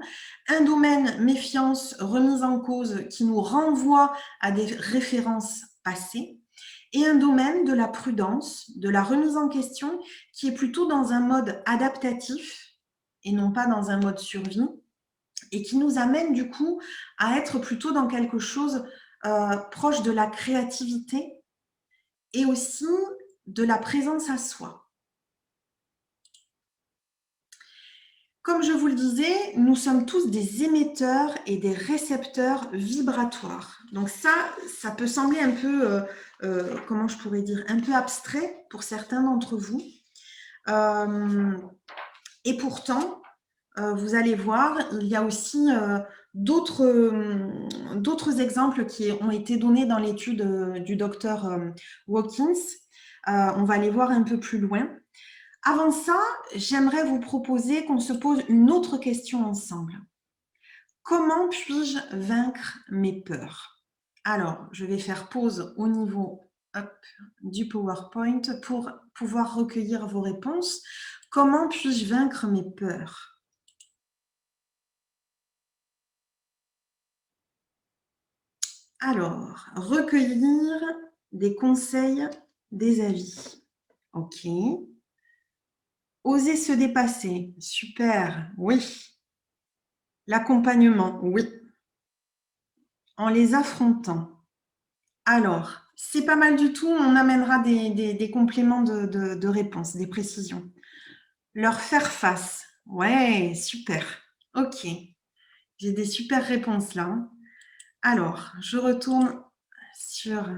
Un domaine méfiance, remise en cause, qui nous renvoie à des références passées, et un domaine de la prudence, de la remise en question, qui est plutôt dans un mode adaptatif et non pas dans un mode survie, et qui nous amène du coup à être plutôt dans quelque chose proche de la créativité et aussi de la présence à soi. Comme je vous le disais, nous sommes tous des émetteurs et des récepteurs vibratoires. Donc ça peut sembler un peu, comment je pourrais dire, un peu abstrait pour certains d'entre vous. Et pourtant, vous allez voir, il y a aussi d'autres exemples qui ont été donnés dans l'étude du docteur Watkins. On va les voir un peu plus loin. Avant ça, j'aimerais vous proposer qu'on se pose une autre question ensemble. Comment puis-je vaincre mes peurs? Alors, je vais faire pause au niveau du PowerPoint pour pouvoir recueillir vos réponses. Comment puis-je vaincre mes peurs? Alors, recueillir des conseils, des avis. OK. Oser se dépasser. Super, oui. L'accompagnement, oui. En les affrontant. Alors, c'est pas mal du tout, on amènera des compléments de réponse, des précisions. Leur faire face. Ouais, super. OK. J'ai des super réponses là. Alors, je retourne sur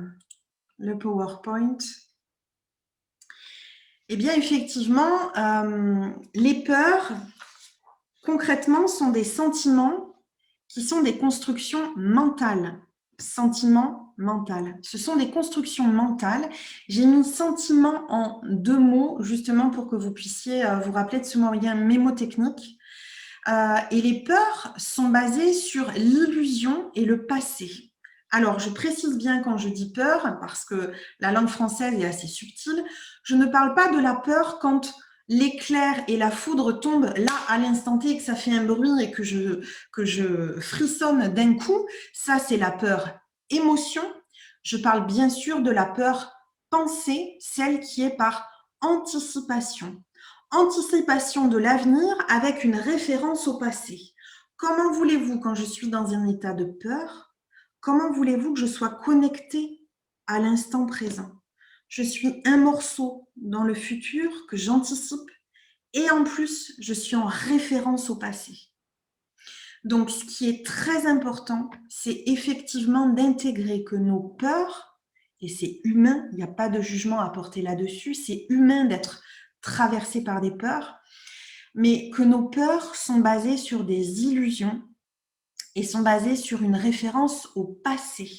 le PowerPoint. Eh bien, effectivement, les peurs, concrètement, sont des sentiments qui sont des constructions mentales. Sentiments mentales. Ce sont des constructions mentales. J'ai mis sentiment en deux mots, justement pour que vous puissiez vous rappeler de ce moyen mémotechnique. Et les peurs sont basées sur l'illusion et le passé. Alors, je précise bien quand je dis peur, parce que la langue française est assez subtile, je ne parle pas de la peur quand l'éclair et la foudre tombent là à l'instant T et que ça fait un bruit et que je frissonne d'un coup. Ça, c'est la peur émotion. Je parle bien sûr de la peur pensée, celle qui est par anticipation. Anticipation de l'avenir avec une référence au passé. Comment voulez-vous, quand je suis dans un état de peur, comment voulez-vous que je sois connectée à l'instant présent? Je suis un morceau dans le futur que j'anticipe et en plus, je suis en référence au passé. Donc, ce qui est très important, c'est effectivement d'intégrer que nos peurs, et c'est humain, il n'y a pas de jugement à porter là-dessus, c'est humain d'être traversé par des peurs, mais que nos peurs sont basées sur des illusions et sont basées sur une référence au passé.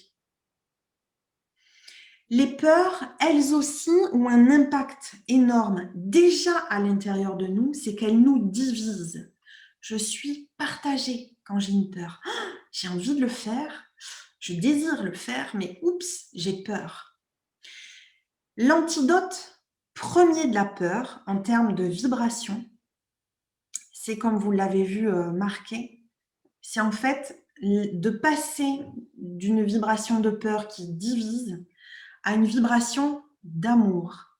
Les peurs, elles aussi, ont un impact énorme déjà à l'intérieur de nous, c'est qu'elles nous divisent. Je suis partagée quand j'ai une peur. Ah, j'ai envie de le faire, je désire le faire, mais oups, j'ai peur. L'antidote premier de la peur en termes de vibration, c'est comme vous l'avez vu marqué, c'est en fait de passer d'une vibration de peur qui divise à une vibration d'amour.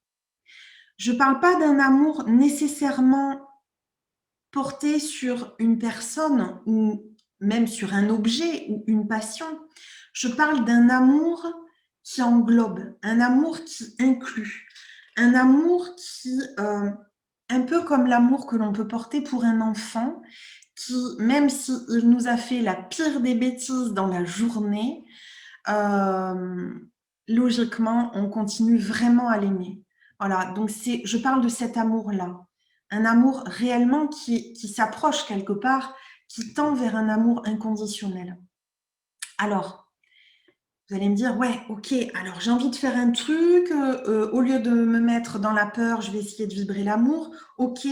Je ne parle pas d'un amour nécessairement porté sur une personne ou même sur un objet ou une passion. Je parle d'un amour qui englobe, un amour qui inclut, un amour qui, un peu comme l'amour que l'on peut porter pour un enfant, qui, même s'il nous a fait la pire des bêtises dans la journée, logiquement, on continue vraiment à l'aimer. Voilà, donc je parle de cet amour-là. Un amour réellement qui s'approche quelque part, qui tend vers un amour inconditionnel. Alors, vous allez me dire, ouais, ok, alors j'ai envie de faire un truc, au lieu de me mettre dans la peur, je vais essayer de vibrer l'amour, ok,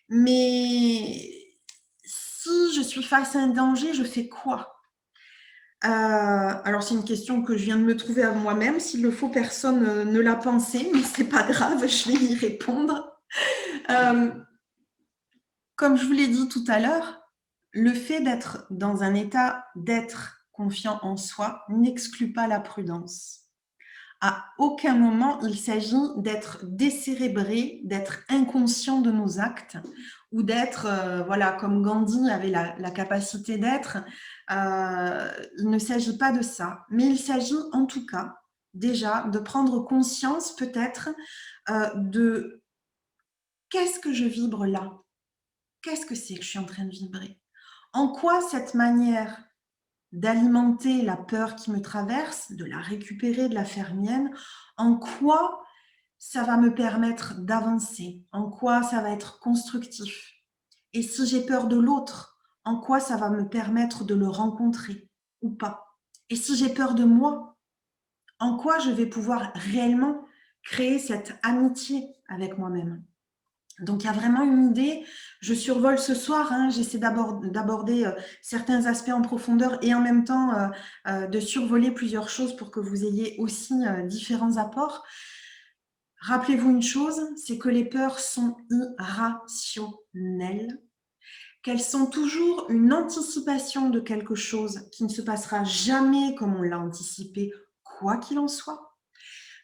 mais si je suis face à un danger, je fais quoi? Alors c'est une question que je viens de me trouver à moi-même. S'il le faut, personne ne l'a pensé, mais c'est pas grave, je vais y répondre. Comme je vous l'ai dit tout à l'heure, le fait d'être dans un état d'être confiant en soi n'exclut pas la prudence. À aucun moment, il s'agit d'être décérébré, d'être inconscient de nos actes ou d'être, voilà, comme Gandhi avait la capacité d'être. Il ne s'agit pas de ça, mais il s'agit en tout cas déjà de prendre conscience peut-être de qu'est-ce que je vibre là? Qu'est-ce que c'est que je suis en train de vibrer? En quoi cette manière d'alimenter la peur qui me traverse, de la récupérer, de la faire mienne, en quoi ça va me permettre d'avancer, en quoi ça va être constructif. Et si j'ai peur de l'autre, en quoi ça va me permettre de le rencontrer ou pas. Et si j'ai peur de moi, en quoi je vais pouvoir réellement créer cette amitié avec moi-même. Donc, il y a vraiment une idée. Je survole ce soir, hein, j'essaie d'aborder certains aspects en profondeur et en même temps de survoler plusieurs choses pour que vous ayez aussi différents apports. Rappelez-vous une chose, c'est que les peurs sont irrationnelles, qu'elles sont toujours une anticipation de quelque chose qui ne se passera jamais comme on l'a anticipé, quoi qu'il en soit,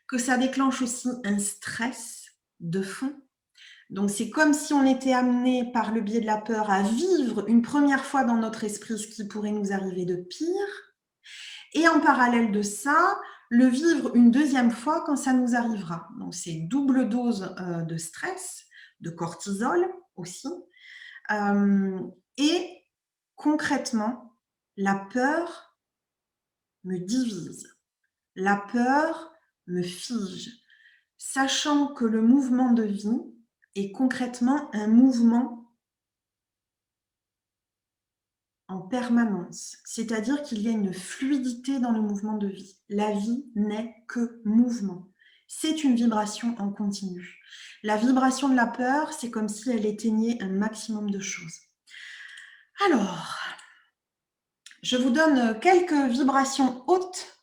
que ça déclenche aussi un stress de fond. Donc, c'est comme si on était amené par le biais de la peur à vivre une première fois dans notre esprit ce qui pourrait nous arriver de pire. Et en parallèle de ça, le vivre une deuxième fois quand ça nous arrivera. Donc, c'est double dose de stress, de cortisol aussi. Et concrètement, la peur me divise. La peur me fige, sachant que le mouvement de vie est concrètement un mouvement en permanence, c'est-à-dire qu'il y a une fluidité dans le mouvement de vie. La vie n'est que mouvement. C'est une vibration en continu. La vibration de la peur, c'est comme si elle éteignait un maximum de choses. Alors, je vous donne quelques vibrations hautes,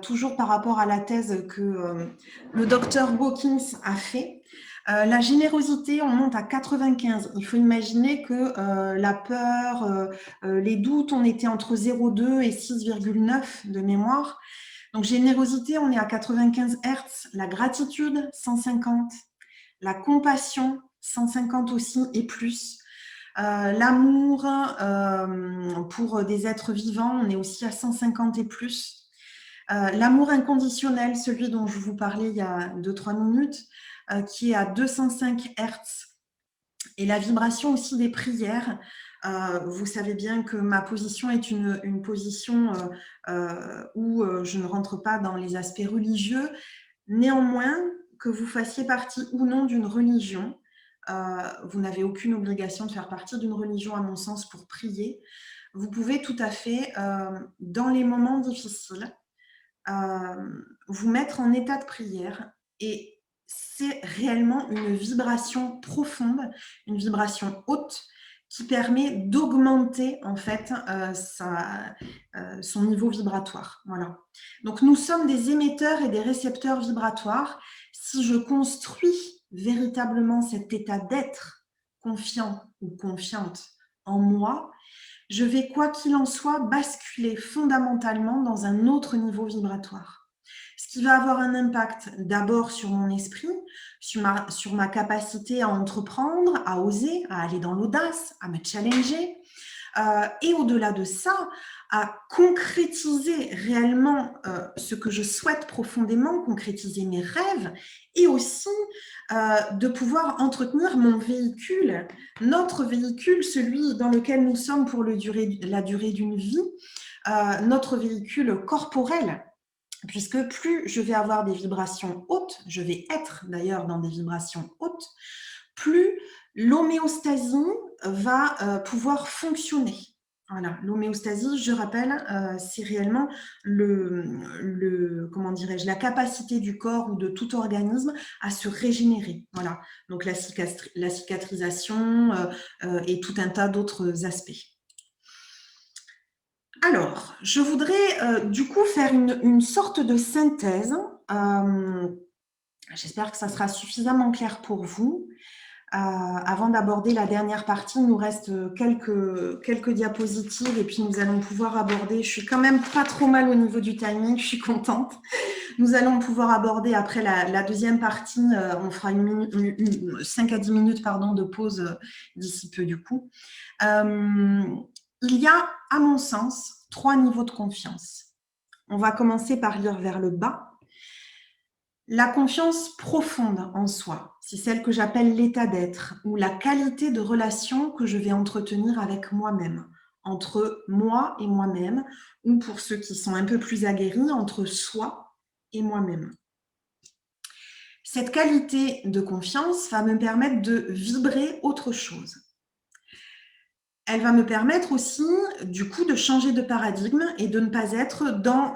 toujours par rapport à la thèse que le docteur Hawkins a fait. La générosité, on monte à 95. Il faut imaginer que la peur, les doutes, on était entre 0,2 et 6,9 de mémoire. Donc, générosité, on est à 95 Hertz. La gratitude, 150. La compassion, 150 aussi et plus. L'amour pour des êtres vivants, on est aussi à 150 et plus. L'amour inconditionnel, celui dont je vous parlais il y a 2-3 minutes, qui est à 205 Hertz. Et la vibration aussi des prières. Vous savez bien que ma position est une position où je ne rentre pas dans les aspects religieux. Néanmoins, que vous fassiez partie ou non d'une religion, vous n'avez aucune obligation de faire partie d'une religion, à mon sens, pour prier. vous pouvez tout à fait, dans les moments difficiles, vous mettre en état de prière et c'est réellement une vibration profonde, une vibration haute qui permet d'augmenter en fait son niveau vibratoire. Voilà. Donc nous sommes des émetteurs et des récepteurs vibratoires. Si je construis véritablement cet état d'être confiant ou confiante en moi, je vais, quoi qu'il en soit, basculer fondamentalement dans un autre niveau vibratoire. Ce qui va avoir un impact d'abord sur mon esprit, sur ma capacité à entreprendre, à oser, à aller dans l'audace, à me challenger, et au-delà de ça, à concrétiser réellement ce que je souhaite profondément, concrétiser mes rêves, et aussi de pouvoir entretenir mon véhicule, notre véhicule, celui dans lequel nous sommes pour la durée d'une vie, notre véhicule corporel. Puisque plus je vais avoir des vibrations hautes, je vais être d'ailleurs dans des vibrations hautes, plus l'homéostasie va pouvoir fonctionner. Voilà, l'homéostasie, je rappelle, c'est réellement comment dirais-je, la capacité du corps ou de tout organisme à se régénérer. Voilà, donc la cicatrisation et tout un tas d'autres aspects. Alors, je voudrais du coup faire une sorte de synthèse. J'espère que ça sera suffisamment clair pour vous. Avant d'aborder la dernière partie, il nous reste quelques diapositives et puis nous allons pouvoir aborder, je suis quand même pas trop mal au niveau du timing, je suis contente. Nous allons pouvoir aborder après la deuxième partie, on fera 5 à 10 minutes pardon, de pause d'ici peu du coup. Il y a, à mon sens, 3 niveaux de confiance. On va commencer par lire vers le bas. La confiance profonde en soi, c'est celle que j'appelle l'état d'être ou la qualité de relation que je vais entretenir avec moi-même, entre moi et moi-même, ou pour ceux qui sont un peu plus aguerris, entre soi et moi-même. Cette qualité de confiance va me permettre de vibrer autre chose. Elle va me permettre aussi, du coup, de changer de paradigme et de ne pas être dans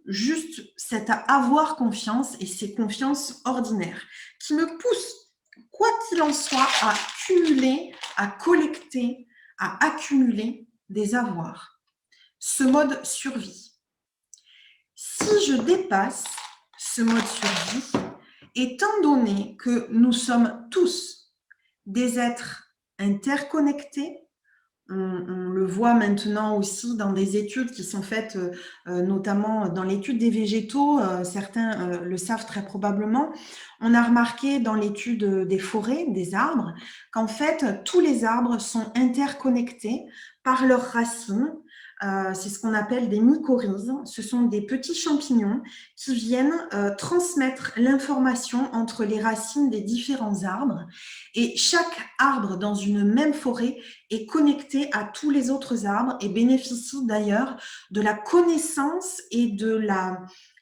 juste cet avoir confiance et ces confiances ordinaires qui me poussent, quoi qu'il en soit, à cumuler, à collecter, à accumuler des avoirs. Ce mode survie. Si je dépasse ce mode survie, étant donné que nous sommes tous des êtres interconnectés, on le voit maintenant aussi dans des études qui sont faites, notamment dans l'étude des végétaux, certains le savent très probablement. On a remarqué dans l'étude des forêts, des arbres, qu'en fait, tous les arbres sont interconnectés par leurs racines. C'est ce qu'on appelle des mycorhizes. Ce sont des petits champignons qui viennent transmettre l'information entre les racines des différents arbres. Et chaque arbre dans une même forêt est connecté à tous les autres arbres et bénéficie d'ailleurs de la connaissance et de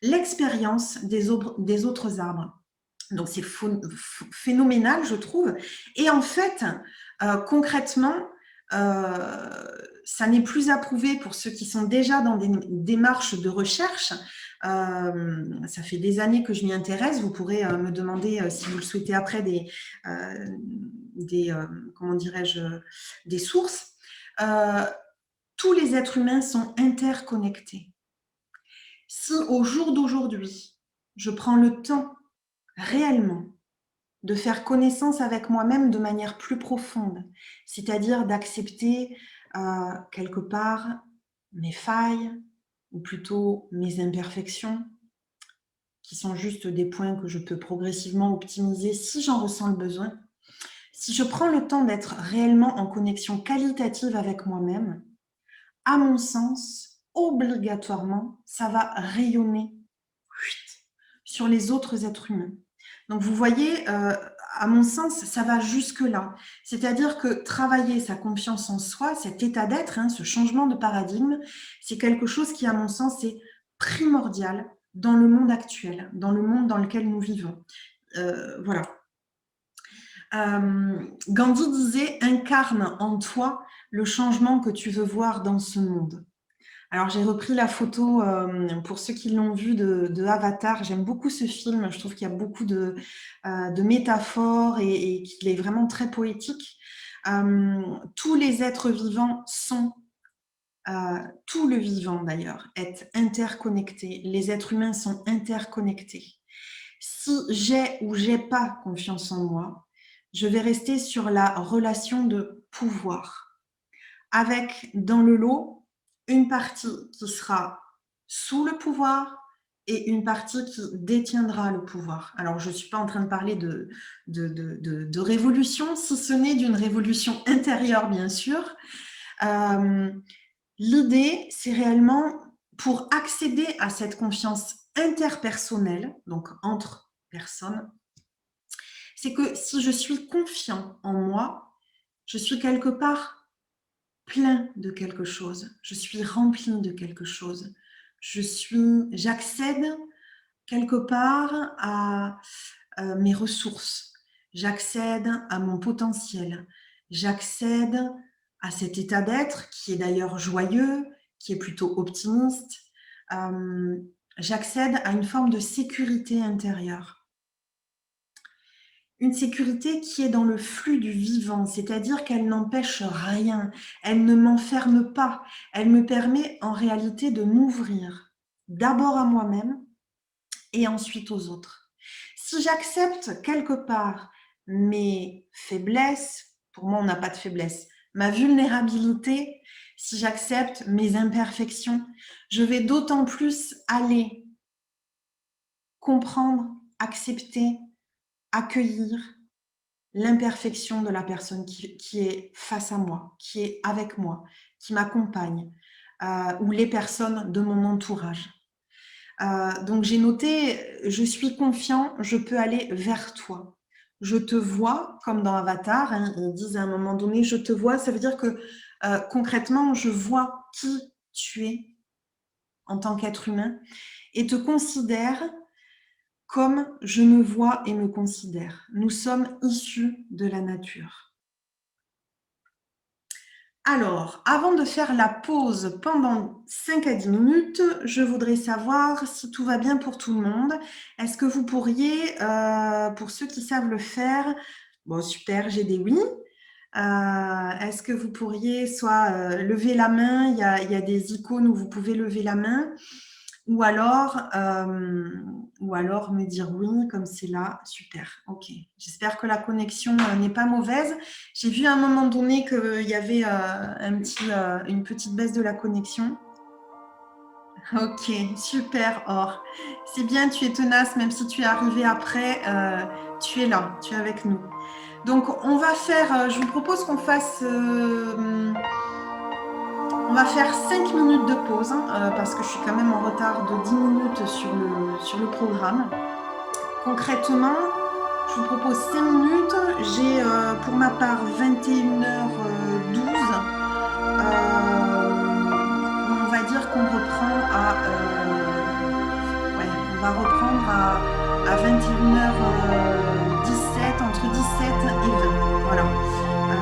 l'expérience des autres arbres. Donc c'est phénoménal, je trouve. Et en fait, concrètement, ça n'est plus approuvé pour ceux qui sont déjà dans des démarches de recherche. Ça fait des années que je m'y intéresse. Vous pourrez me demander, si vous le souhaitez après, comment dirais-je, des sources. Tous les êtres humains sont interconnectés. Si au jour d'aujourd'hui, je prends le temps réellement de faire connaissance avec moi-même de manière plus profonde, c'est-à-dire d'accepter quelque part mes failles, ou plutôt mes imperfections, qui sont juste des points que je peux progressivement optimiser si j'en ressens le besoin. Si je prends le temps d'être réellement en connexion qualitative avec moi-même, à mon sens, obligatoirement, ça va rayonner sur les autres êtres humains. Donc vous voyez, à mon sens, ça va jusque-là. C'est-à-dire que travailler sa confiance en soi, cet état d'être, ce changement de paradigme, c'est quelque chose qui, à mon sens, est primordial dans le monde actuel, dans le monde dans lequel nous vivons. Voilà. Gandhi disait « incarne en toi le changement que tu veux voir dans ce monde. Alors, j'ai repris la photo, pour ceux qui l'ont vu, de Avatar. J'aime beaucoup ce film. Je trouve qu'il y a beaucoup de métaphores et qu'il est vraiment très poétique. Tous les êtres vivants sont, tout le vivant d'ailleurs, est interconnecté. Les êtres humains sont interconnectés. Si j'ai ou j'ai pas confiance en moi, je vais rester sur la relation de pouvoir, avec dans le lot une partie qui sera sous le pouvoir et une partie qui détiendra le pouvoir. Alors, je ne suis pas en train de parler de révolution, si ce n'est d'une révolution intérieure, bien sûr. L'idée, c'est réellement pour accéder à cette confiance interpersonnelle, donc entre personnes, c'est que si je suis confiant en moi, je suis quelque part plein de quelque chose, je suis rempli de quelque chose, j'accède quelque part à mes ressources, j'accède à mon potentiel, j'accède à cet état d'être qui est d'ailleurs joyeux, qui est plutôt optimiste, j'accède à une forme de sécurité intérieure. Une sécurité qui est dans le flux du vivant, c'est-à-dire qu'elle n'empêche rien, elle ne m'enferme pas, elle me permet en réalité de m'ouvrir d'abord à moi-même et ensuite aux autres. Si j'accepte quelque part mes faiblesses, pour moi on n'a pas de faiblesse, ma vulnérabilité, si j'accepte mes imperfections, je vais d'autant plus aller comprendre, accepter, accueillir l'imperfection de la personne qui est face à moi, qui est avec moi, qui m'accompagne, ou les personnes de mon entourage. Donc j'ai noté, je suis confiant, je peux aller vers toi. Je te vois, comme dans Avatar, hein, ils disent à un moment donné, je te vois, ça veut dire que concrètement, je vois qui tu es en tant qu'être humain et te considère comme je me vois et me considère. Nous sommes issus de la nature. Alors, avant de faire la pause pendant 5 à 10 minutes, je voudrais savoir si tout va bien pour tout le monde. Est-ce que vous pourriez, pour ceux qui savent le faire, bon super, j'ai des oui. Est-ce que vous pourriez soit lever la main, il y a des icônes où vous pouvez lever la main, ou alors me dire oui, comme c'est là, super, ok. J'espère que la connexion n'est pas mauvaise. J'ai vu à un moment donné qu'il y avait une petite baisse de la connexion. Ok, super, Or. C'est bien, tu es tenace, même si tu es arrivé après, tu es là, tu es avec nous. Donc, on va faire, je vous propose qu'on fasse... on va faire 5 minutes de pause, parce que je suis quand même en retard de 10 minutes sur le programme. Concrètement, je vous propose 5 minutes. J'ai pour ma part 21h12. On va dire qu'on reprend on va reprendre à 21h17, entre 17 et 20. Voilà.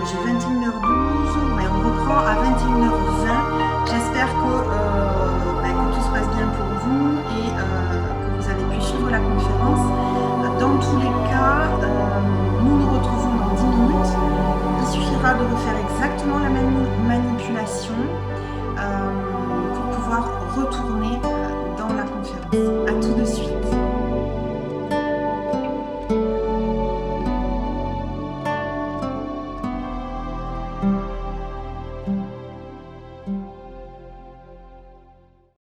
J'ai 21h12, on reprend à 21h20. J'espère que tout se passe bien pour vous et que vous avez pu suivre la conférence. Dans tous les cas, nous nous retrouvons dans 10 minutes. Il suffira de refaire exactement la même manipulation.